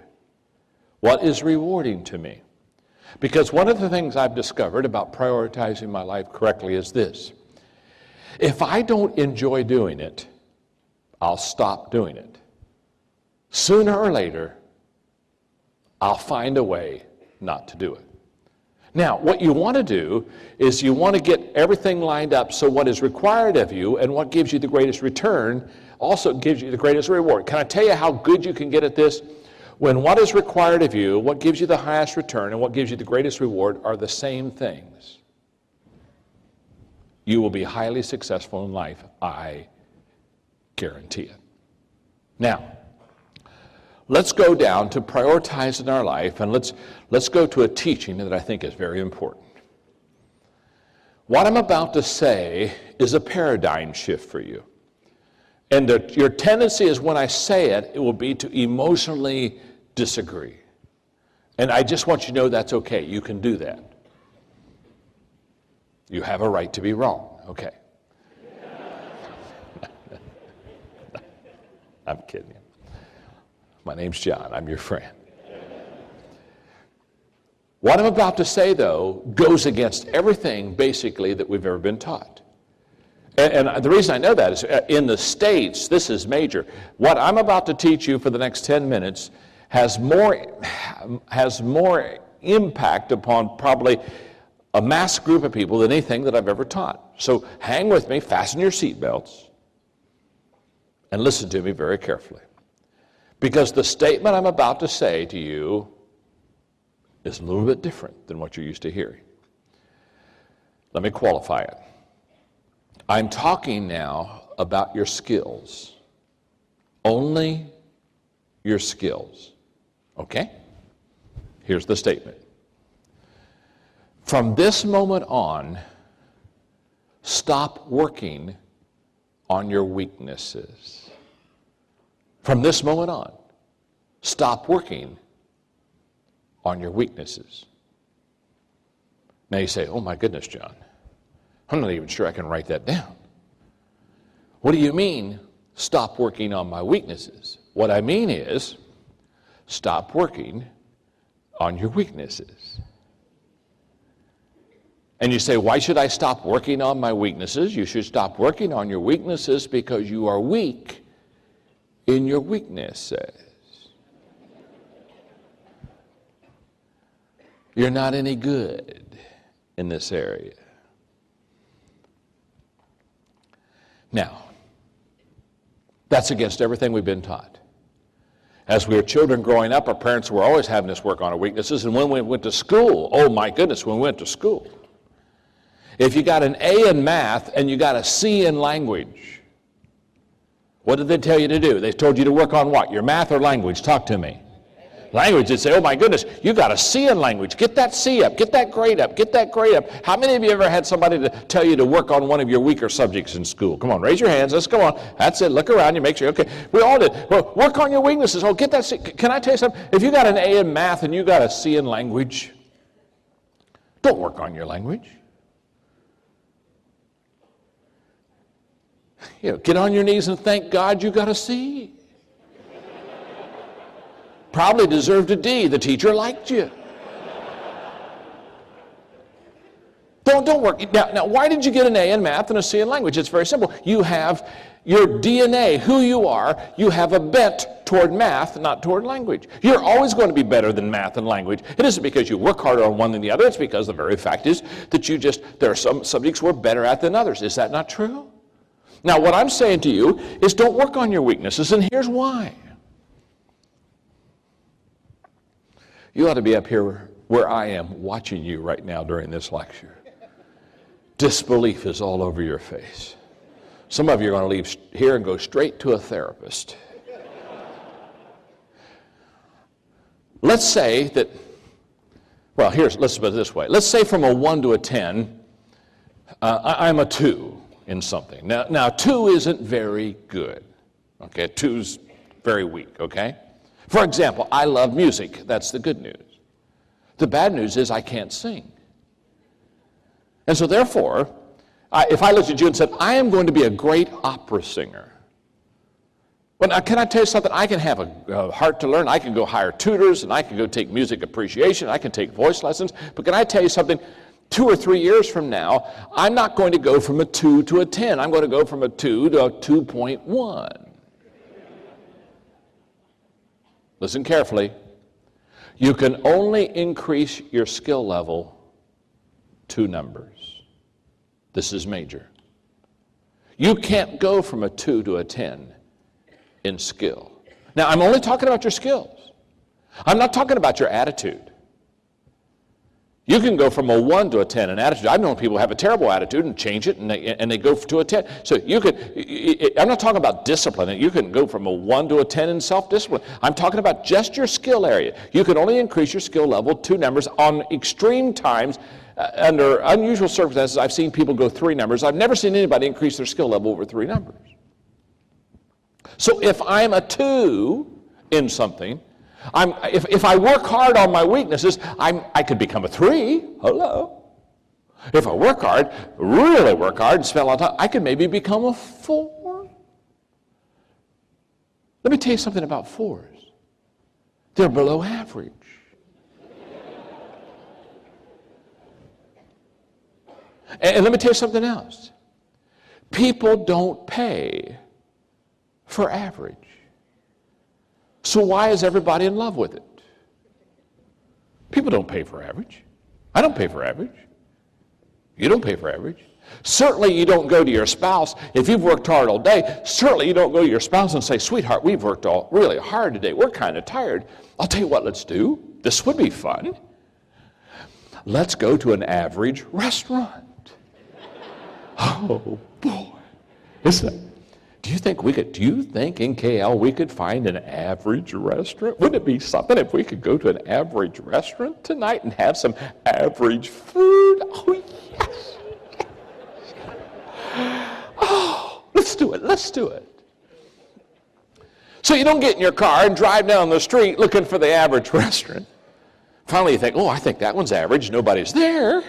What is rewarding to me? Because one of the things I've discovered about prioritizing my life correctly is this. If I don't enjoy doing it, I'll stop doing it. Sooner or later, I'll find a way not to do it. Now, what you want to do is you want to get everything lined up so what is required of you and what gives you the greatest return also gives you the greatest reward. Can I tell you how good you can get at this? When what is required of you, what gives you the highest return, and what gives you the greatest reward are the same things, you will be highly successful in life. I guarantee it. Now, let's go down to prioritizing our life, and let's go to a teaching that I think is very important. What I'm about to say is a paradigm shift for you. And your tendency is when I say it, it will be to emotionally disagree. And I just want you to know that's okay. You can do that. You have a right to be wrong. Okay. I'm kidding you. My name's John. I'm your friend. What I'm about to say, though, goes against everything, basically, that we've ever been taught. And the reason I know that is in the States, this is major. What I'm about to teach you for the next 10 minutes has more impact upon probably a mass group of people than anything that I've ever taught. So hang with me, fasten your seatbelts, and listen to me very carefully. Because the statement I'm about to say to you is a little bit different than what you're used to hearing. Let me qualify it. I'm talking now about your skills. Only your skills. Okay? Here's the statement. From this moment on, stop working on your weaknesses. From this moment on, stop working on your weaknesses. Now you say, oh my goodness, John, I'm not even sure I can write that down. What do you mean, stop working on my weaknesses? What I mean is, stop working on your weaknesses. And you say, why should I stop working on my weaknesses? You should stop working on your weaknesses because you are weak in your weaknesses. You're not any good in this area. Now, that's against everything we've been taught. As we were children growing up, our parents were always having us work on our weaknesses. And when we went to school, oh my goodness, when we went to school, if you got an A in math and you got a C in language, what did they tell you to do? They told you to work on what? Your math or language? Talk to me. Language, they'd say, oh my goodness, you got a C in language. Get that C up, get that grade up, get that grade up. How many of you ever had somebody to tell you to work on one of your weaker subjects in school? Come on, raise your hands, let's go on. That's it, look around, you make sure, okay. We all did. Well, work on your weaknesses. Oh, get that C. Can I tell you something? If you got an A in math and you got a C in language, don't work on your language. You know, get on your knees and thank God you got a C. Probably deserved a D. The teacher liked you. Don't work. Now, why did you get an A in math and a C in language? It's very simple. You have your DNA, who you are, you have a bent toward math, not toward language. You're always going to be better than math and language. It isn't because you work harder on one than the other. It's because the very fact is that there are some subjects we're better at than others. Is that not true? Now, what I'm saying to you is don't work on your weaknesses, and here's why. You ought to be up here where I am watching you right now during this lecture. Disbelief is all over your face. Some of you are going to leave here and go straight to a therapist. Let's say that, well, let's put it this way. Let's say from a 1 to a 10, I'm a 2 in something. Now 2 isn't very good. Okay, 2's very weak, okay? For example, I love music. That's the good news. The bad news is I can't sing. And so therefore, if I looked at you and said, I am going to be a great opera singer. Well, now, can I tell you something? I can have a heart to learn. I can go hire tutors, and I can go take music appreciation. I can take voice lessons. But can I tell you something? 2 or 3 years from now, I'm not going to go from a 2 to a 10. I'm going to go from a 2 to a 2.1. Listen carefully. You can only increase your skill level 2 numbers. This is major. You can't go from a 2 to a 10 in skill. Now, I'm only talking about your skills. I'm not talking about your attitude. You can go from a 1 to a 10 in attitude. I've known people who have a terrible attitude and change it, and they go to a 10. So you could, I'm not talking about discipline. You can go from a 1 to a 10 in self-discipline. I'm talking about just your skill area. You can only increase your skill level 2 numbers on extreme times. Under unusual circumstances, I've seen people go 3 numbers. I've never seen anybody increase their skill level over 3 numbers. So if I'm a 2 in something, if I work hard on my weaknesses, I could become a 3. Hello. If I work hard, really work hard, and spend a lot of time, I could maybe become a 4. Let me tell you something about 4s. They're below average. And let me tell you something else. People don't pay for average. So why is everybody in love with it? People don't pay for average. I don't pay for average. You don't pay for average. Certainly you don't go to your spouse, if you've worked hard all day, certainly you don't go to your spouse and say, sweetheart, we've worked all really hard today. We're kind of tired. I'll tell you what, let's do. This would be fun. Let's go to an average restaurant. Oh, boy. Do you think in KL we could find an average restaurant? Wouldn't it be something if we could go to an average restaurant tonight and have some average food? Oh, yes. Oh, let's do it. So you don't get in your car and drive down the street looking for the average restaurant. Finally you think, oh, I think that one's average. Nobody's there.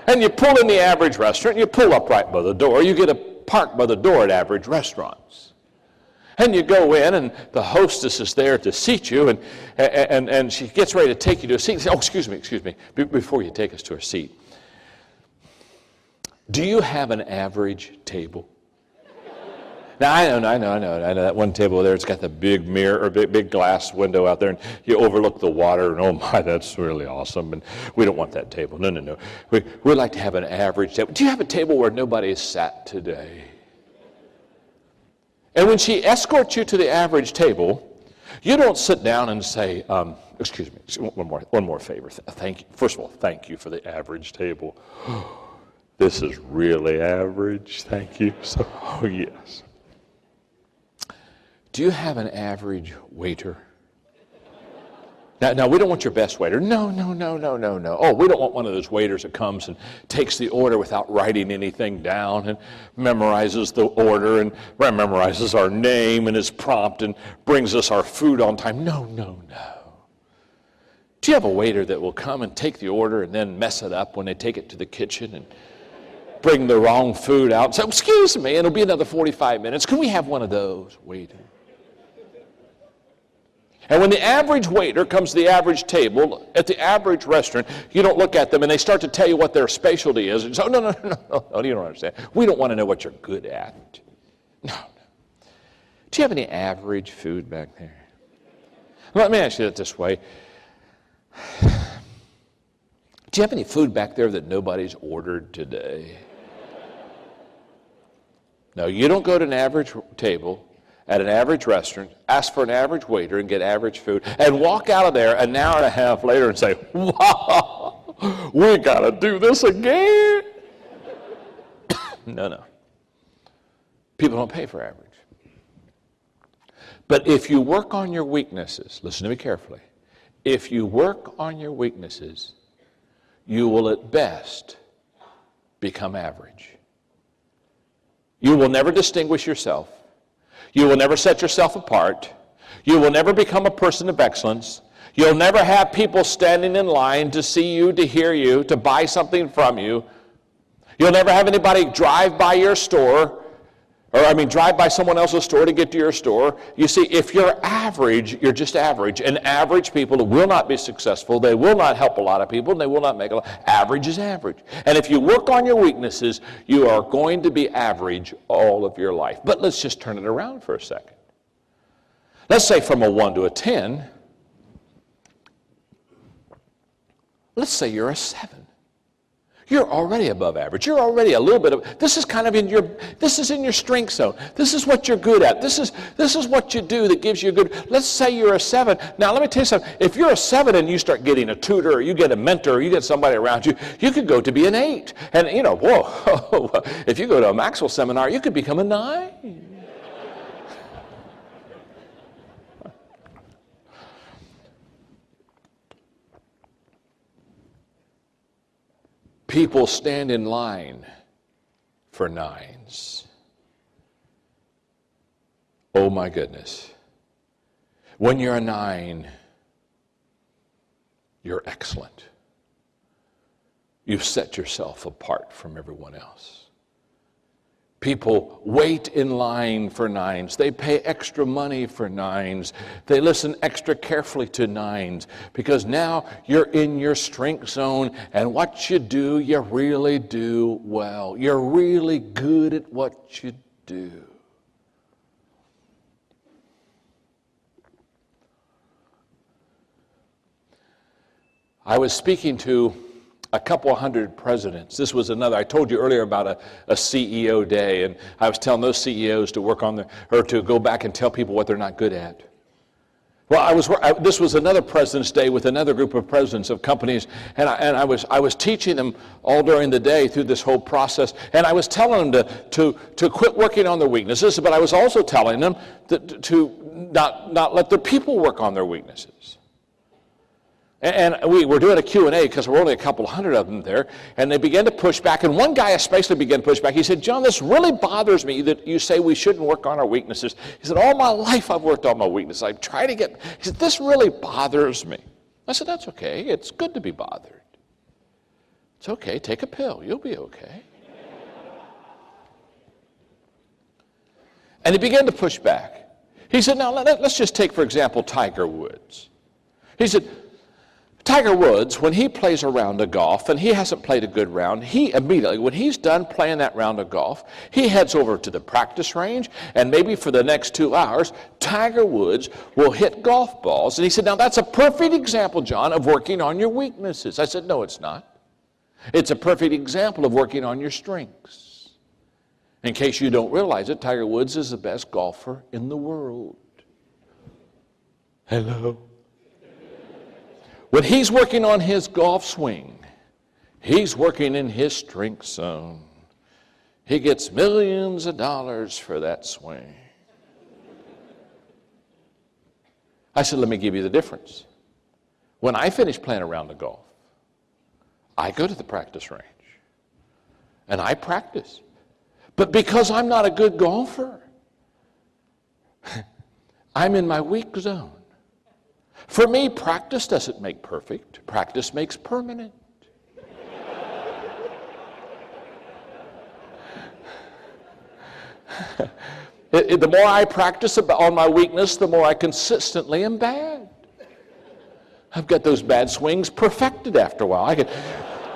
And you pull in the average restaurant, you pull up right by the door, you get a park by the door at average restaurants. And you go in, and the hostess is there to seat you, and she gets ready to take you to a seat. And say, oh, excuse me, before you take us to our seat. Do you have an average table? Now, I know that one table there, it's got the big mirror, or big glass window out there, and you overlook the water, and oh my, that's really awesome, and we don't want that table. No. We'd like to have an average table. Do you have a table where nobody has sat today? And when she escorts you to the average table, you don't sit down and say, excuse me, one more favor. Thank you. First of all, thank you for the average table. This is really average. Thank you. So, oh yes. Do you have an average waiter? Now, we don't want your best waiter. No. Oh, we don't want one of those waiters that comes and takes the order without writing anything down and memorizes the order and memorizes our name and is prompt and brings us our food on time. No. Do you have a waiter that will come and take the order and then mess it up when they take it to the kitchen and bring the wrong food out and say, excuse me, it'll be another 45 minutes. Can we have one of those waiters? And when the average waiter comes to the average table at the average restaurant, you don't look at them and they start to tell you what their specialty is. And so, no, you don't understand. We don't want to know what you're good at. No. Do you have any average food back there? Let me ask you it this way. Do you have any food back there that nobody's ordered today? No, you don't go to an average table at an average restaurant, ask for an average waiter and get average food, and walk out of there an hour and a half later and say, wow, we got to do this again. No. People don't pay for average. But if you work on your weaknesses, listen to me carefully, if you work on your weaknesses, you will at best become average. You will never distinguish yourself. You will never set yourself apart. You will never become a person of excellence. You'll never have people standing in line to see you, to hear you, to buy something from you. You'll never have anybody drive by your store, drive by someone else's store to get to your store. You see, if you're average, you're just average. And average people will not be successful. They will not help a lot of people, and they will not make a lot. Average is average. And if you work on your weaknesses, you are going to be average all of your life. But let's just turn it around for a second. Let's say from a 1 to a 10, Let's say you're a 7. You're already above average. You're already a little bit of, this is kind of in your strength zone. This is what you're good at. This is what you do that gives you a good, let's say you're a 7. Now let me tell you something. If you're a 7 and you start getting a tutor, or you get a mentor, or you get somebody around you, you could go to be an 8. And whoa, if you go to a Maxwell seminar, you could become a 9. People stand in line for 9s. Oh my goodness. When you're a 9, you're excellent. You've set yourself apart from everyone else. People wait in line for 9s. They pay extra money for 9s. They listen extra carefully to 9s because now you're in your strength zone, and what you do, you really do well. You're really good at what you do. I was speaking to a couple hundred presidents. This was another, I told you earlier about a CEO day, and I was telling those CEOs to work on to go back and tell people what they're not good at. Well, this was another President's Day with another group of presidents of companies, and I was teaching them all during the day through this whole process, and I was telling them to quit working on their weaknesses, but I was also telling them to not let their people work on their weaknesses. And we were doing a Q&A because there were only a couple hundred of them there, and they began to push back, and one guy especially began to push back. He said, John, this really bothers me that you say we shouldn't work on our weaknesses. He said, all my life I've worked on my weaknesses. I try to get, he said, this really bothers me. I said, that's okay. It's good to be bothered. It's okay. Take a pill. You'll be okay. And he began to push back. He said, now let's just take, for example, Tiger Woods. He said, Tiger Woods, when he plays a round of golf and he hasn't played a good round, he immediately, when he's done playing that round of golf, he heads over to the practice range, and maybe for the next 2 hours, Tiger Woods will hit golf balls. And he said, now that's a perfect example, John, of working on your weaknesses. I said, no, it's not. It's a perfect example of working on your strengths. In case you don't realize it, Tiger Woods is the best golfer in the world. Hello. When he's working on his golf swing, he's working in his strength zone. He gets millions of dollars for that swing. I said, let me give you the difference. When I finish playing a round of golf, I go to the practice range and I practice. But because I'm not a good golfer, I'm in my weak zone. For me, practice doesn't make perfect. Practice makes permanent. The more I practice on my weakness, the more I consistently am bad. I've got those bad swings perfected after a while.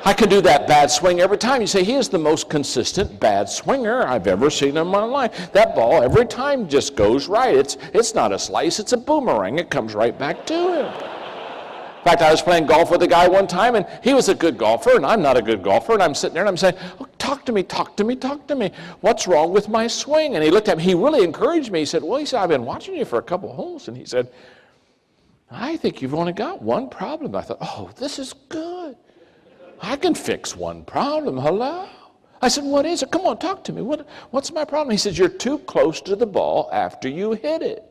I can do that bad swing every time. You say, he is the most consistent bad swinger I've ever seen in my life. That ball every time just goes right. It's not a slice, it's a boomerang. It comes right back to him. In fact, I was playing golf with a guy one time, and he was a good golfer, and I'm not a good golfer, and I'm sitting there and I'm saying, oh, talk to me. What's wrong with my swing? And he looked at me, he really encouraged me. He said, I've been watching you for a couple holes. And he said, I think you've only got one problem. I thought, oh, this is good. I can fix one problem. Hello? I said, what is it? Come on, talk to me. What's my problem? He says, you're too close to the ball after you hit it.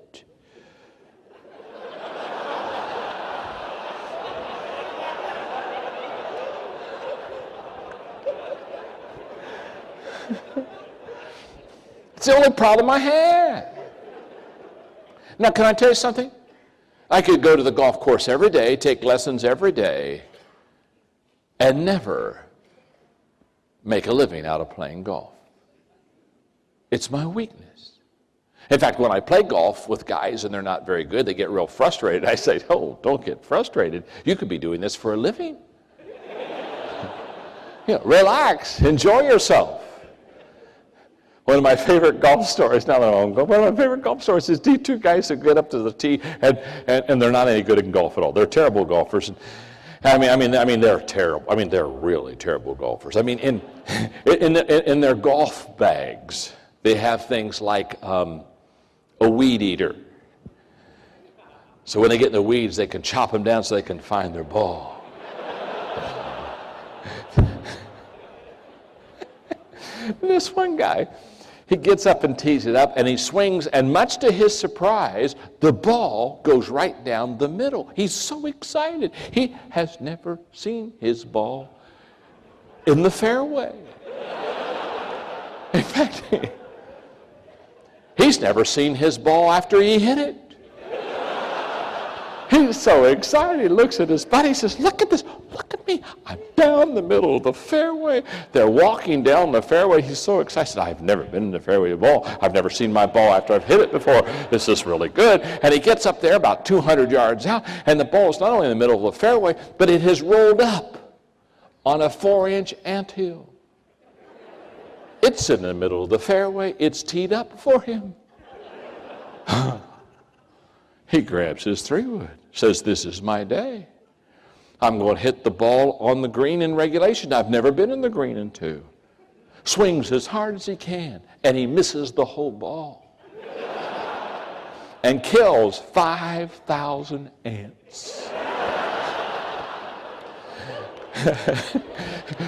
It's the only problem I had. Now, can I tell you something? I could go to the golf course every day, take lessons every day, and never make a living out of playing golf. It's my weakness. In fact, when I play golf with guys and they're not very good, they get real frustrated. I say, oh, don't get frustrated. You could be doing this for a living. Relax, enjoy yourself. One of my favorite golf stories, one of my favorite golf stories is these two guys who get up to the tee and they're not any good at golf at all. They're terrible golfers. I mean, they're terrible. I mean, they're really terrible golfers. I mean, in their golf bags, they have things like a weed eater. So when they get in the weeds, they can chop them down so they can find their ball. This one guy, he gets up and tees it up, and he swings, and much to his surprise, the ball goes right down the middle. He's so excited. He has never seen his ball in the fairway. In fact, he's never seen his ball after he hit it. He's so excited. He looks at his buddy. He says, look at this. Look at me. I'm down the middle of the fairway. They're walking down the fairway. He's so excited. He said, I've never been in the fairway ball. I've never seen my ball after I've hit it before. This is really good. And he gets up there about 200 yards out, and the ball is not only in the middle of the fairway, but it has rolled up on a 4-inch anthill. It's in the middle of the fairway. It's teed up for him. He grabs his 3-wood, says, this is my day. I'm going to hit the ball on the green in regulation. I've never been in the green in 2. Swings as hard as he can, and he misses the whole ball. And kills 5,000 ants.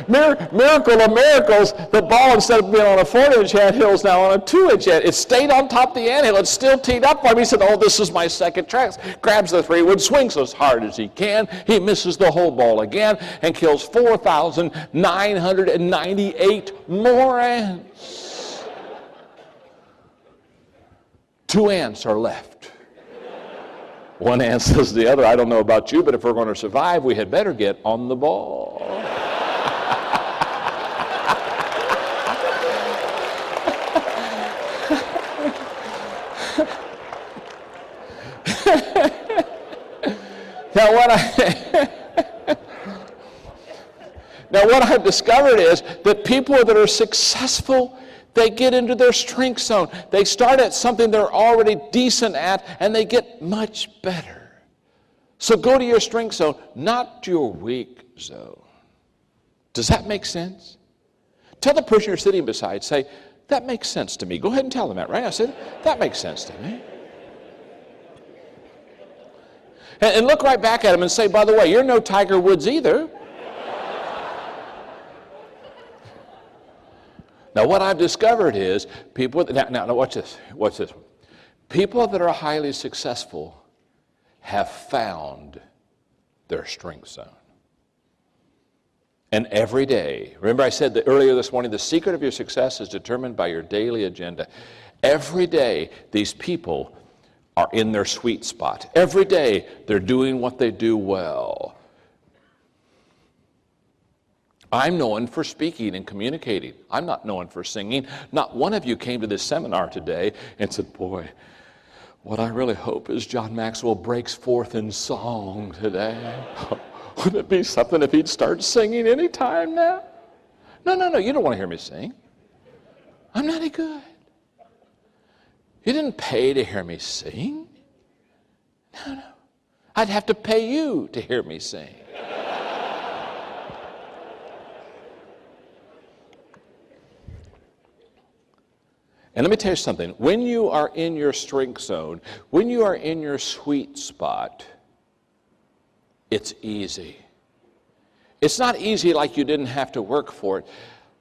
Miracle of miracles, the ball, instead of being on a 4-inch anthill, is now on a 2-inch anthill. It stayed on top of the anthill. It's still teed up for him. He said, oh, this is my second chance. Grabs the 3-wood, swings as hard as he can. He misses the whole ball again and kills 4,998 more ants. 2 ants are left. One ant says to the other, I don't know about you, but if we're going to survive, we had better get on the ball. Now what I've discovered is that people that are successful, they get into their strength zone. They start at something they're already decent at, and they get much better. So go to your strength zone, not your weak zone. Does that make sense? Tell the person you're sitting beside, say, that makes sense to me. Go ahead and tell them that, right? I said, that makes sense to me. And look right back at them and say, by the way, you're no Tiger Woods either. Now, what I've discovered is people, now watch this. Watch this. People that are highly successful have found their strength zone. And every day, remember I said that earlier this morning, the secret of your success is determined by your daily agenda. Every day, these people are in their sweet spot. Every day, they're doing what they do well. I'm known for speaking and communicating. I'm not known for singing. Not one of you came to this seminar today and said, boy, what I really hope is John Maxwell breaks forth in song today. Wouldn't it be something if he'd start singing any time now? No, you don't want to hear me sing. I'm not any good. You didn't pay to hear me sing. No. I'd have to pay you to hear me sing. And let me tell you something. When you are in your strength zone, when you are in your sweet spot, it's easy. It's not easy like you didn't have to work for it.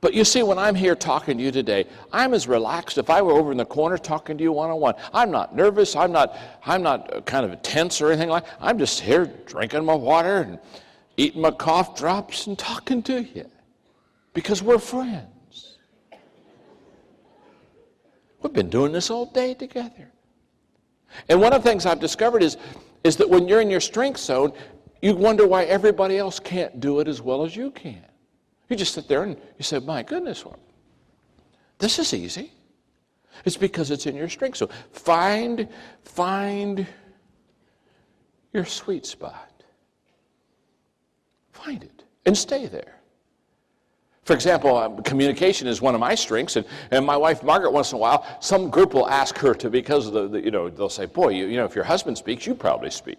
But you see, when I'm here talking to you today, I'm as relaxed if I were over in the corner talking to you one-on-one. I'm not nervous. I'm not kind of tense or anything like that. I'm just here drinking my water and eating my cough drops and talking to you because we're friends. We've been doing this all day together. And one of the things I've discovered is that when you're in your strength zone, you wonder why everybody else can't do it as well as you can. You just sit there and you say, my goodness, this is easy. It's because it's in your strength zone. Find your sweet spot. Find it and stay there. For example, communication is one of my strengths, and my wife Margaret, once in a while, some group will ask her to, because of they'll say, boy, if your husband speaks, you probably speak.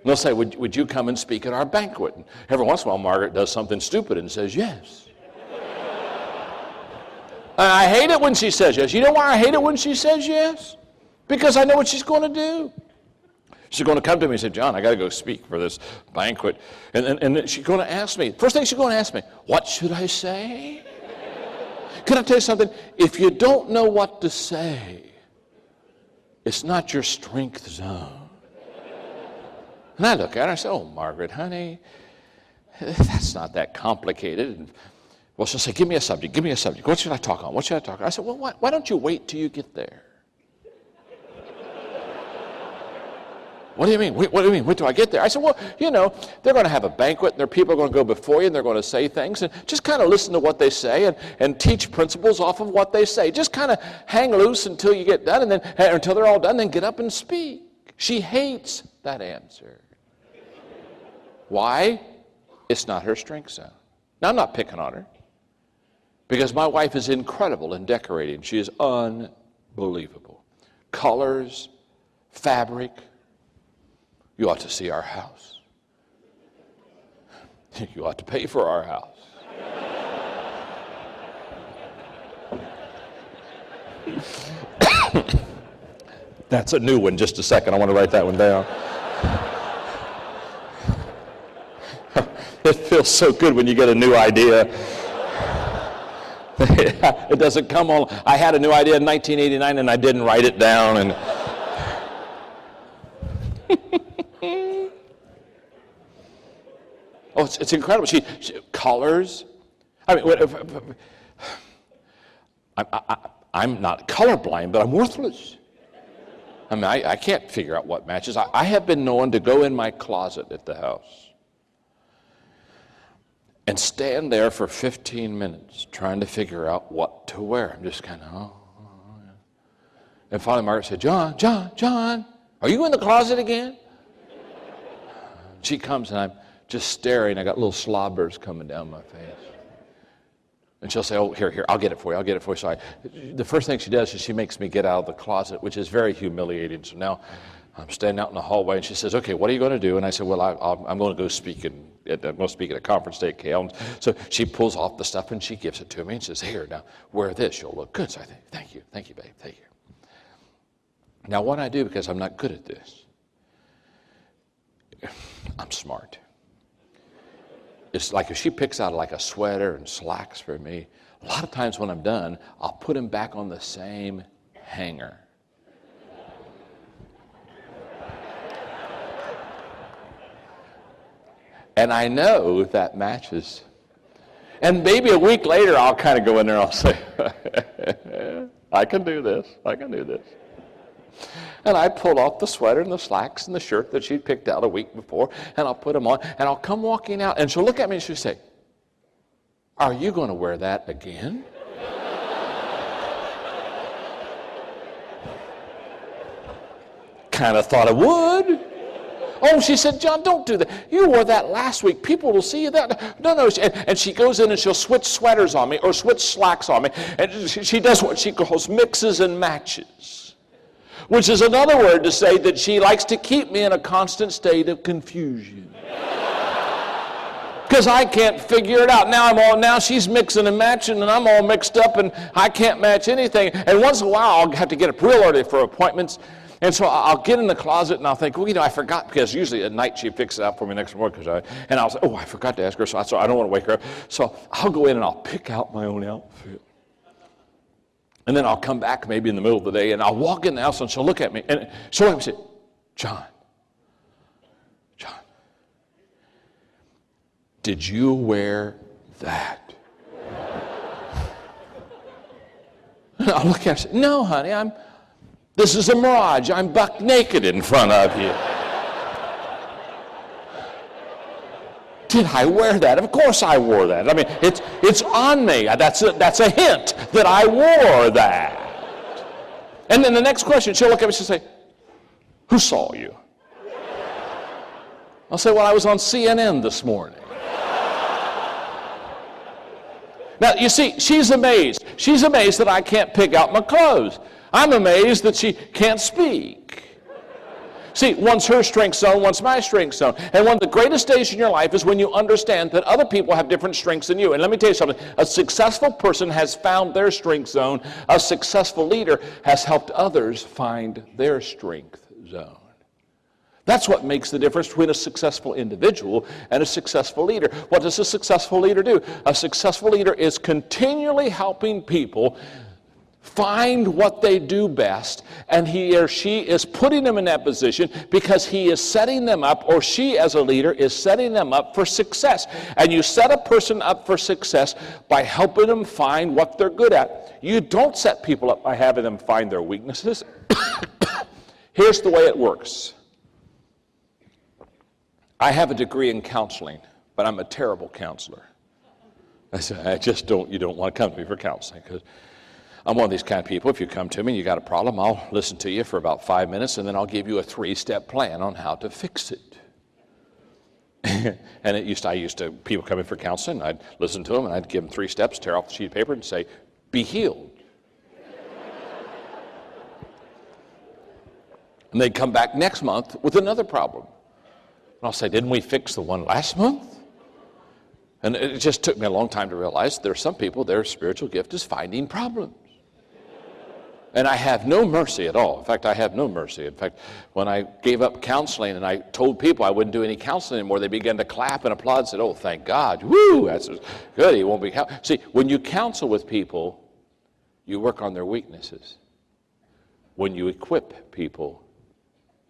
they'll say, would you come and speak at our banquet? And every once in a while, Margaret does something stupid and says yes. I hate it when she says yes. You know why I hate it when she says yes? Because I know what she's going to do. She's going to come to me and say, John, I got to go speak for this banquet. And she's going to ask me, first thing she's going to ask me, what should I say? Can I tell you something? If you don't know what to say, it's not your strength zone. And I look at her and I say, oh, Margaret, honey, that's not that complicated. And, well, she'll say, give me a subject, give me a subject. What should I talk on? What should I talk on? I said, well, why don't you wait till you get there? What do you mean? What do you mean? Wait till I get there? I said, well, you know, they're going to have a banquet, and their people are going to go before you, and they're going to say things, and just kind of listen to what they say and teach principles off of what they say. Just kind of hang loose until you get done, and then until they're all done, then get up and speak. She hates that answer. Why? It's not her strength zone. Now, I'm not picking on her, because my wife is incredible in decorating. She is unbelievable. Colors, fabric. You ought to see our house. You ought to pay for our house. That's a new one. Just a second. I want to write that one down. It feels so good when you get a new idea. It doesn't come on. I had a new idea in 1989 and I didn't write it down. And oh, it's incredible. She colors. I mean, I'm not colorblind, but I'm worthless. I mean, I can't figure out what matches. I have been known to go in my closet at the house and stand there for 15 minutes trying to figure out what to wear. I'm just kind of, yeah. And finally Margaret said, John, are you in the closet again? She comes and I'm just staring. I got little slobbers coming down my face. And she'll say, oh, here, I'll get it for you. So the first thing she does is she makes me get out of the closet, which is very humiliating. So now I'm standing out in the hallway, and she says, okay, what are you going to do? And I said, well, I'm going to go speak at a conference day at Cal. So she pulls off the stuff, and she gives it to me and says, here, now, wear this. You'll look good. So I think, thank you, babe, thank you. Now, what I do, because I'm not good at this, I'm smart. It's like if she picks out like a sweater and slacks for me, a lot of times when I'm done, I'll put them back on the same hanger. And I know that matches. And maybe a week later, I'll kind of go in there and I'll say, I can do this. And I pull off the sweater and the slacks and the shirt that she'd picked out a week before, and I'll put them on, and I'll come walking out, and she'll look at me and she'll say, are you going to wear that again? Kind of thought I would. Oh, she said, John, don't do that. You wore that last week. People will see you that. No. And she goes in and she'll switch sweaters on me or switch slacks on me. And she does what she calls mixes and matches, which is another word to say that she likes to keep me in a constant state of confusion. Because I can't figure it out. Now she's mixing and matching, and I'm all mixed up, and I can't match anything. And once in a while, I'll have to get up real early for appointments. And so I'll get in the closet and I'll think, well, I forgot, because usually at night she fixes it out for me next morning. And I'll say, oh, I forgot to ask her, so I don't want to wake her up. So I'll go in and I'll pick out my own outfit. And then I'll come back maybe in the middle of the day and I'll walk in the house and she'll look at me and she'll look at me and say, John, did you wear that? And I'll look at her and say, no, honey, this is a mirage. I'm buck naked in front of you. Did I wear that? Of course I wore that. I mean, it's on me. That's a hint that I wore that. And then the next question, she'll look at me and she'll say, who saw you? I'll say, well, I was on CNN this morning. Now, you see, she's amazed. She's amazed that I can't pick out my clothes. I'm amazed that she can't speak. See, one's her strength zone, one's my strength zone. And one of the greatest days in your life is when you understand that other people have different strengths than you. And let me tell you something. A successful person has found their strength zone. A successful leader has helped others find their strength zone. That's what makes the difference between a successful individual and a successful leader. What does a successful leader do? A successful leader is continually helping people find what they do best, and he or she is putting them in that position because he is setting them up, or she as a leader is setting them up for success. And you set a person up for success by helping them find what they're good at. You don't set people up by having them find their weaknesses. Here's the way it works. I have a degree in counseling, but I'm a terrible counselor. You don't want to come to me for counseling, because I'm one of these kind of people. If you come to me and you got a problem, I'll listen to you for about 5 minutes, and then I'll give you a 3-step plan on how to fix it. And I used to, people come in for counseling, I'd listen to them, and I'd give them 3 steps, tear off the sheet of paper, and say, be healed. And they'd come back next month with another problem. And I'll say, didn't we fix the one last month? And it just took me a long time to realize there are some people, their spiritual gift is finding problems. And I have no mercy at all. In fact, I have no mercy. In fact, when I gave up counseling and I told people I wouldn't do any counseling anymore, they began to clap and applaud and said, oh, thank God. Woo, that's good. He won't be See, when you counsel with people, you work on their weaknesses. When you equip people,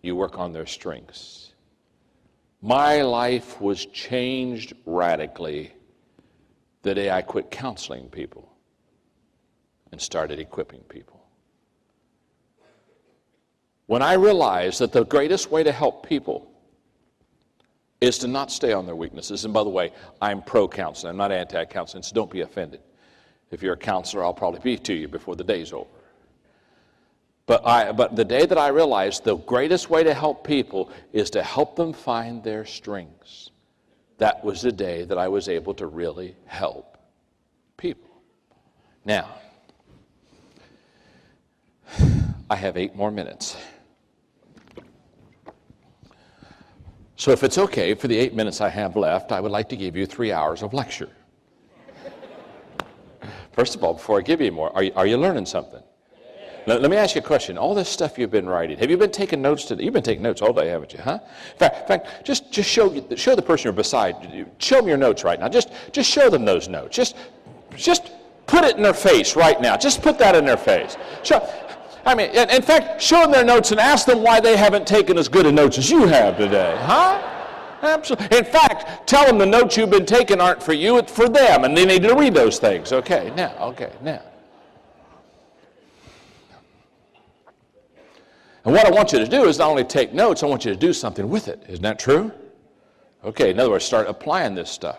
you work on their strengths. My life was changed radically the day I quit counseling people and started equipping people. When I realized that the greatest way to help people is to not stay on their weaknesses. And by the way, I'm pro-counseling. I'm not anti-counseling, so don't be offended. If you're a counselor, I'll probably be to you before the day's over. But the day that I realized the greatest way to help people is to help them find their strengths, that was the day that I was able to really help people. Now, I have 8 more minutes. So if it's okay, for the 8 minutes I have left, I would like to give you 3 hours of lecture. First of all, before I give you more, are you learning something? Let me ask you a question. All this stuff you've been writing, have you been taking notes today? You've been taking notes all day, haven't you, huh? In fact, just show the person you're beside you. Show them your notes right now. Just show them those notes. Just put it in their face right now. Just put that in their face. In fact, show them their notes and ask them why they haven't taken as good a notes as you have today, huh? Absolutely. In fact, tell them the notes you've been taking aren't for you, it's for them, and they need to read those things. Okay, now. And what I want you to do is not only take notes, I want you to do something with it. Isn't that true? Okay, in other words, start applying this stuff.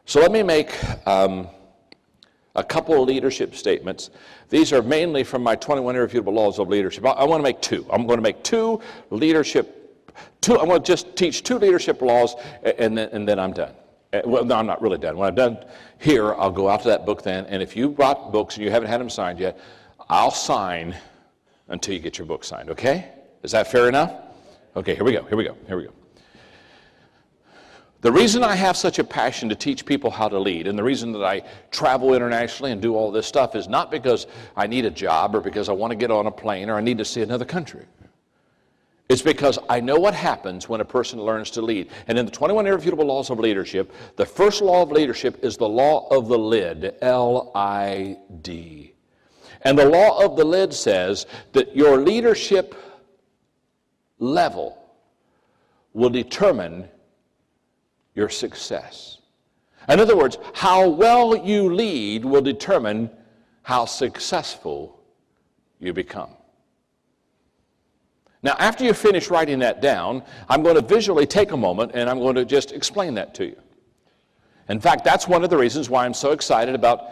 So let me make a couple of leadership statements. These are mainly from my 21 Irrefutable Laws of Leadership. I want to make 2. I'm going to make 2 leadership. I'm going to just teach 2 leadership laws, and then I'm done. Well, no, I'm not really done. When I'm done here, I'll go out to that book then, and if you brought books and you haven't had them signed yet, I'll sign until you get your book signed, okay? Is that fair enough? Okay, here we go. The reason I have such a passion to teach people how to lead, and the reason that I travel internationally and do all this stuff, is not because I need a job or because I want to get on a plane or I need to see another country. It's because I know what happens when a person learns to lead. And in the 21 Irrefutable Laws of Leadership, the first law of leadership is the law of the lid, L-I-D. And the law of the lid says that your leadership level will determine your success. In other words, how well you lead will determine how successful you become. Now, after you finish writing that down, I'm going to visually take a moment and I'm going to just explain that to you. In fact, that's one of the reasons why I'm so excited about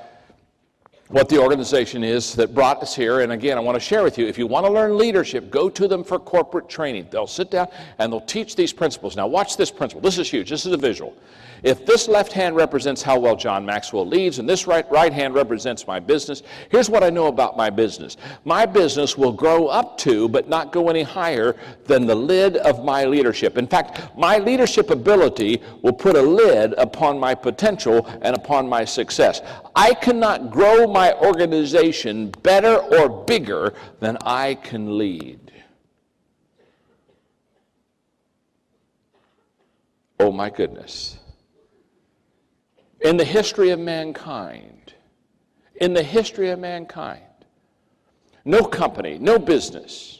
what the organization is that brought us here. And again, I want to share with you, if you want to learn leadership, go to them for corporate training. They'll sit down and they'll teach these principles. Now watch this principle. This is huge. This is a visual. If this left hand represents how well John Maxwell leads, and this right hand represents my business, here's what I know about my business. My business will grow up to, but not go any higher than the lid of my leadership. In fact, my leadership ability will put a lid upon my potential and upon my success. I cannot grow my organization better or bigger than I can lead. Oh my goodness. In the history of mankind, no company, no business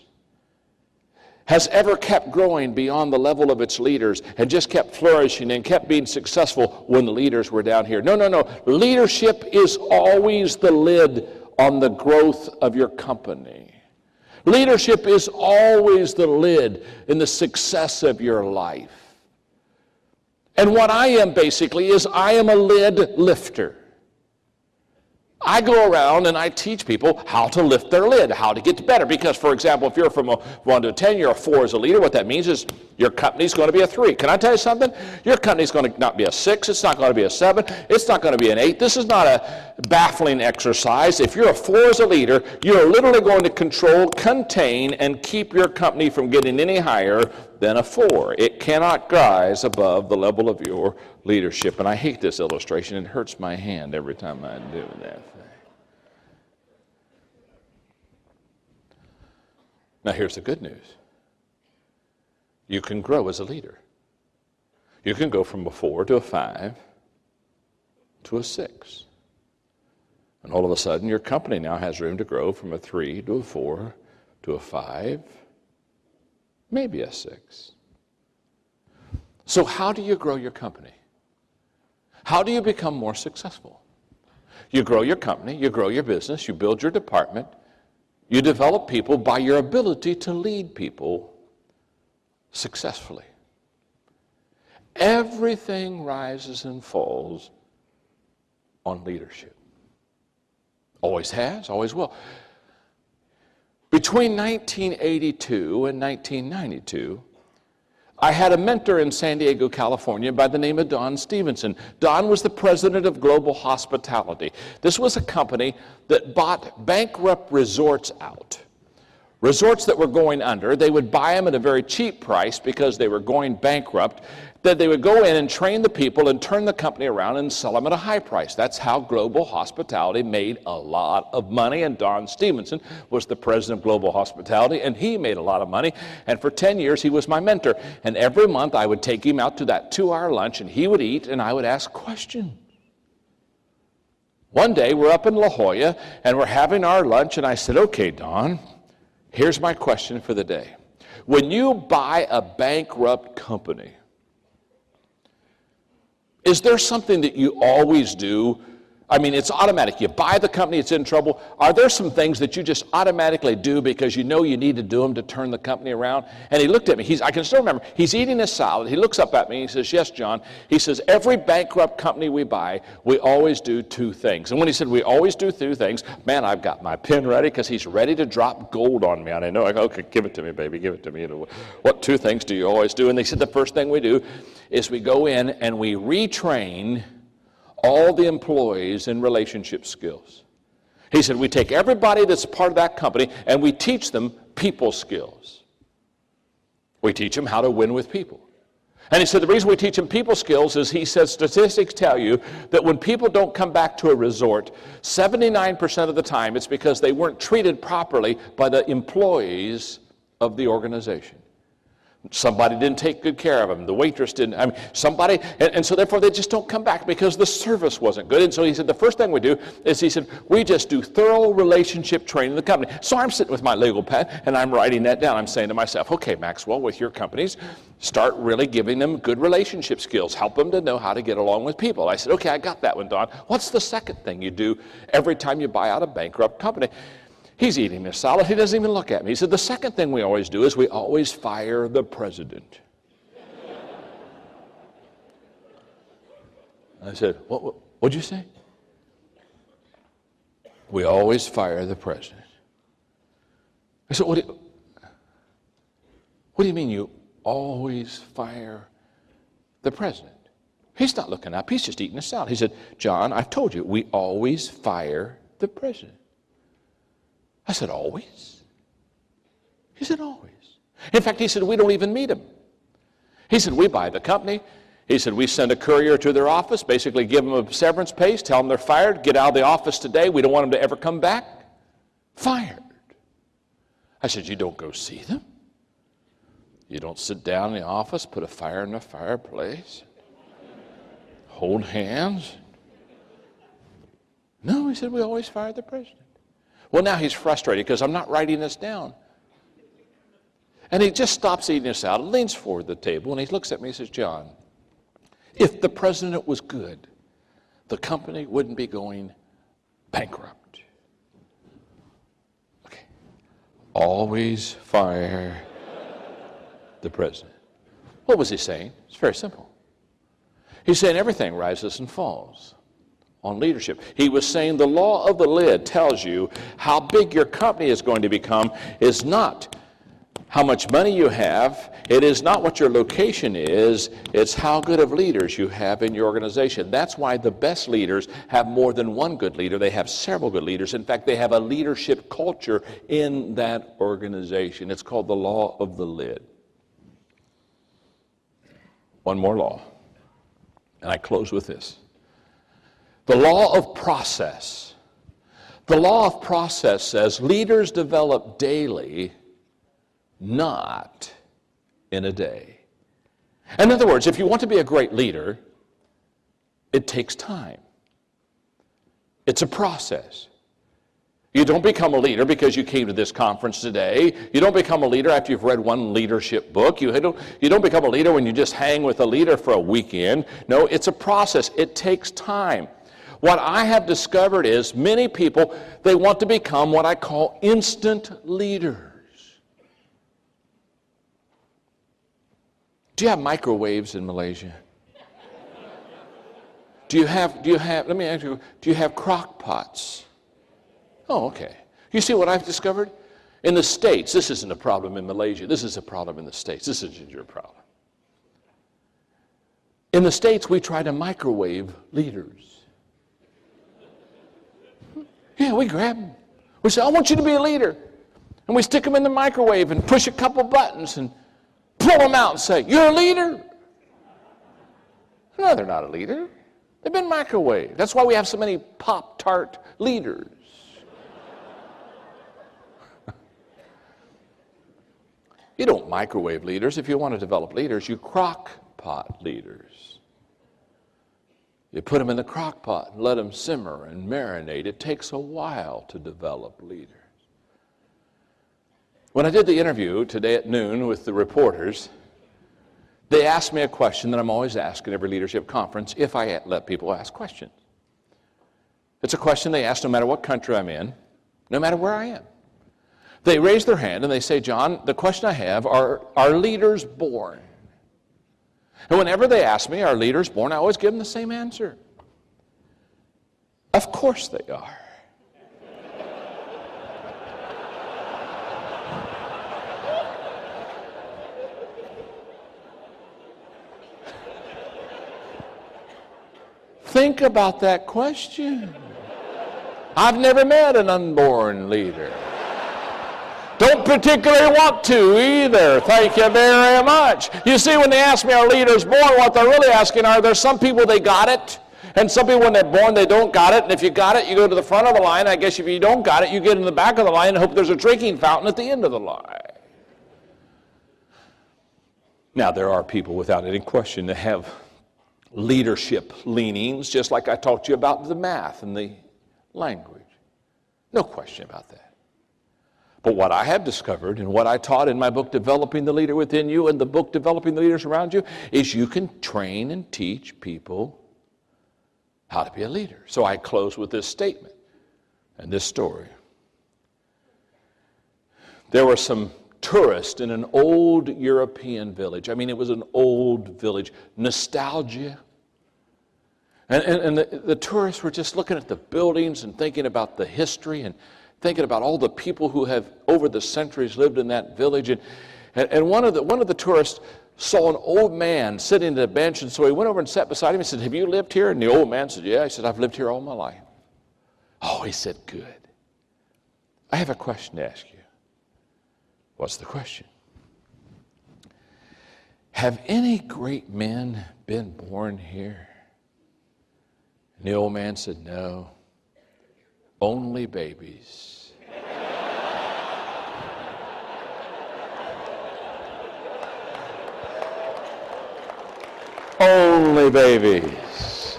has ever kept growing beyond the level of its leaders and just kept flourishing and kept being successful when the leaders were down here. No. Leadership is always the lid on the growth of your company. Leadership is always the lid in the success of your life. And what I am basically is I am a lid lifter. I go around and I teach people how to lift their lid, how to get better. Because, for example, if you're from a 1 to a 10, you're a 4 as a leader. What that means is your company's going to be a 3. Can I tell you something? Your company's going to not be a 6. It's not going to be a 7. It's not going to be an 8. This is not a baffling exercise. If you're a 4 as a leader, you're literally going to control, contain, and keep your company from getting any higher than a 4. It cannot rise above the level of your leadership. And I hate this illustration. It hurts my hand every time I do that. Now here's the good news. You can grow as a leader. You can go from a 4 to a 5 to a 6. And all of a sudden your company now has room to grow from a 3 to a 4 to a 5, maybe a 6. So how do you grow your company? How do you become more successful? You grow your company, you grow your business, you build your department, you develop people by your ability to lead people successfully. Everything rises and falls on leadership. Always has, always will. Between 1982 and 1992, I had a mentor in San Diego, California by the name of Don Stevenson. Don was the president of Global Hospitality. This was a company that bought bankrupt resorts out. Resorts that were going under, they would buy them at a very cheap price because they were going bankrupt. Then they would go in and train the people and turn the company around and sell them at a high price. That's how Global Hospitality made a lot of money. And Don Stevenson was the president of Global Hospitality, and he made a lot of money. And for 10 years, he was my mentor. And every month, I would take him out to that 2-hour lunch, and he would eat, and I would ask questions. One day, we're up in La Jolla, and we're having our lunch, and I said, okay, Don, here's my question for the day. When you buy a bankrupt company, is there something that you always do? I mean, it's automatic. You buy the company, it's in trouble. Are there some things that you just automatically do because you know you need to do them to turn the company around? And he looked at me. I can still remember. He's eating his salad. He looks up at me. He says, yes, John. He says, every bankrupt company we buy, we always do 2 things. And when he said we always do 2 things, man, I've got my pen ready because he's ready to drop gold on me. And I know, I go, okay, give it to me, baby, give it to me. What 2 things do you always do? And they said the first thing we do is we go in and we retrain all the employees in relationship skills. He said, we take everybody that's part of that company and we teach them people skills. We teach them how to win with people. And he said, the reason we teach them people skills is, he said, statistics tell you that when people don't come back to a resort, 79% of the time it's because they weren't treated properly by the employees of the organization. Somebody didn't take good care of them. The waitress didn't. I mean, somebody, and so therefore they just don't come back because the service wasn't good. And so he said, the first thing we do is, he said, we just do thorough relationship training in the company. So I'm sitting with my legal pad and I'm writing that down. I'm saying to myself, okay, Maxwell, with your companies, start really giving them good relationship skills. Help them to know how to get along with people. I said, okay, I got that one, Don. What's the second thing you do every time you buy out a bankrupt company? He's eating his salad. He doesn't even look at me. He said, the second thing we always do is we always fire the president. I said, what'd you say? We always fire the president. I said, what do you mean you always fire the president? He's not looking up. He's just eating a salad. He said, John, I've told you, we always fire the president. I said, always? He said, always. In fact, he said, we don't even meet him. He said, we buy the company. He said, we send a courier to their office, basically give them a severance pay, tell them they're fired, get out of the office today. We don't want them to ever come back. Fired. I said, you don't go see them? You don't sit down in the office, put a fire in the fireplace, hold hands? No, he said, we always fire the president. Well, now he's frustrated because I'm not writing this down. And he just stops eating his salad, leans forward to the table, and he looks at me and says, John, if the president was good, the company wouldn't be going bankrupt. Okay. Always fire the president. What was he saying? It's very simple. He's saying everything rises and falls on leadership. He was saying the law of the lid tells you how big your company is going to become is not how much money you have. It is not what your location is. It's how good of leaders you have in your organization. That's why the best leaders have more than one good leader. They have several good leaders. In fact, they have a leadership culture in that organization. It's called the law of the lid. One more law, and I close with this. The law of process. The law of process says leaders develop daily, not in a day. In other words, if you want to be a great leader, it takes time. It's a process. You don't become a leader because you came to this conference today. You don't become a leader after you've read one leadership book. You don't become a leader when you just hang with a leader for a weekend. No, it's a process. It takes time. What I have discovered is many people, they want to become what I call instant leaders. Do you have microwaves in Malaysia? Do you have, let me ask you, do you have crock pots? Oh, okay. You see what I've discovered? In the States, this isn't a problem in Malaysia. This is a problem in the States. This isn't your problem. In the States, we try to microwave leaders. Yeah, we grab them. We say, I want you to be a leader. And we stick them in the microwave and push a couple buttons and pull them out and say, you're a leader? No, they're not a leader. They've been microwaved. That's why we have so many Pop-Tart leaders. You don't microwave leaders. If you want to develop leaders, you crock pot leaders. You put them in the crock pot and let them simmer and marinate. It takes a while to develop leaders. When I did the interview today at noon with the reporters, they asked me a question that I'm always asked at every leadership conference if I let people ask questions. It's a question they ask no matter what country I'm in, no matter where I am. They raise their hand and they say, John, the question I have, are leaders born? And whenever they ask me, are leaders born, I always give them the same answer. Of course they are. Think about that question. I've never met an unborn leader. Don't particularly want to either. Thank you very much. You see, when they ask me, are leaders born, what they're really asking are there some people they got it, and some people when they're born they don't got it, and if you got it, you go to the front of the line. I guess if you don't got it, you get in the back of the line and hope there's a drinking fountain at the end of the line. Now, there are people without any question that have leadership leanings, just like I talked to you about the math and the language. No question about that. But what I have discovered and what I taught in my book, Developing the Leader Within You, and the book, Developing the Leaders Around You, is you can train and teach people how to be a leader. So I close with this statement and this story. There were some tourists in an old European village. I mean, it was an old village. Nostalgia. And the tourists were just looking at the buildings and thinking about the history and thinking about all the people who have over the centuries lived in that village. And one of the tourists saw an old man sitting at a bench, and so he went over and sat beside him. He said, "Have you lived here?" And the old man said, "Yeah." He said, "I've lived here all my life." Oh, he said, "Good. I have a question to ask you." What's the question? Have any great men been born here? And the old man said, "No, only babies." Only babies.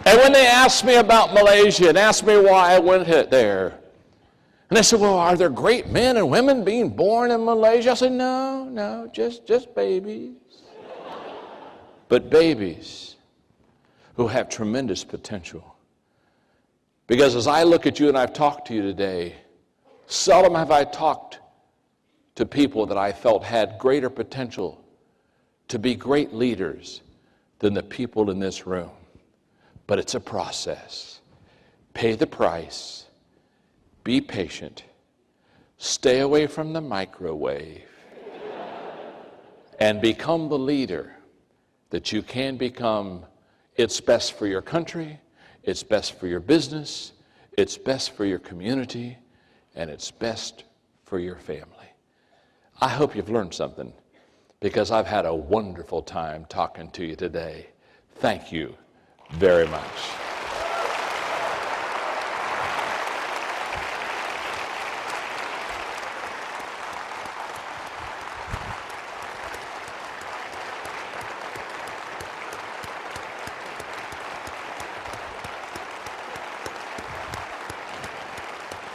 And when they asked me about Malaysia and asked me why I went there, and they said, "Well, are there great men and women being born in Malaysia?" I said, No, just babies. But babies who have tremendous potential. Because as I look at you and I've talked to you today, seldom have I talked to people that I felt had greater potential to be great leaders than the people in this room. But it's a process. Pay the price. Be patient. Stay away from the microwave. And become the leader that you can become. It's best for your country. It's best for your business. It's best for your community. And it's best for your family. I hope you've learned something, because I've had a wonderful time talking to you today. Thank you very much.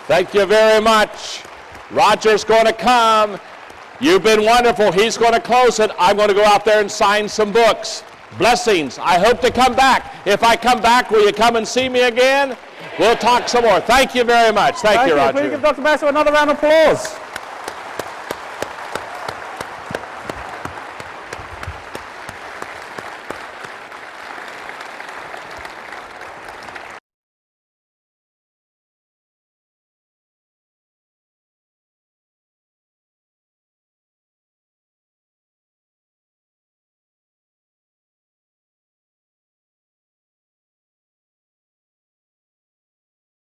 Thank you very much. Roger's going to come. You've been wonderful. He's going to close it. I'm going to go out there and sign some books. Blessings. I hope to come back. If I come back, will you come and see me again? We'll talk some more. Thank you very much. Thank you, Roger. Please give Dr. Basso another round of applause.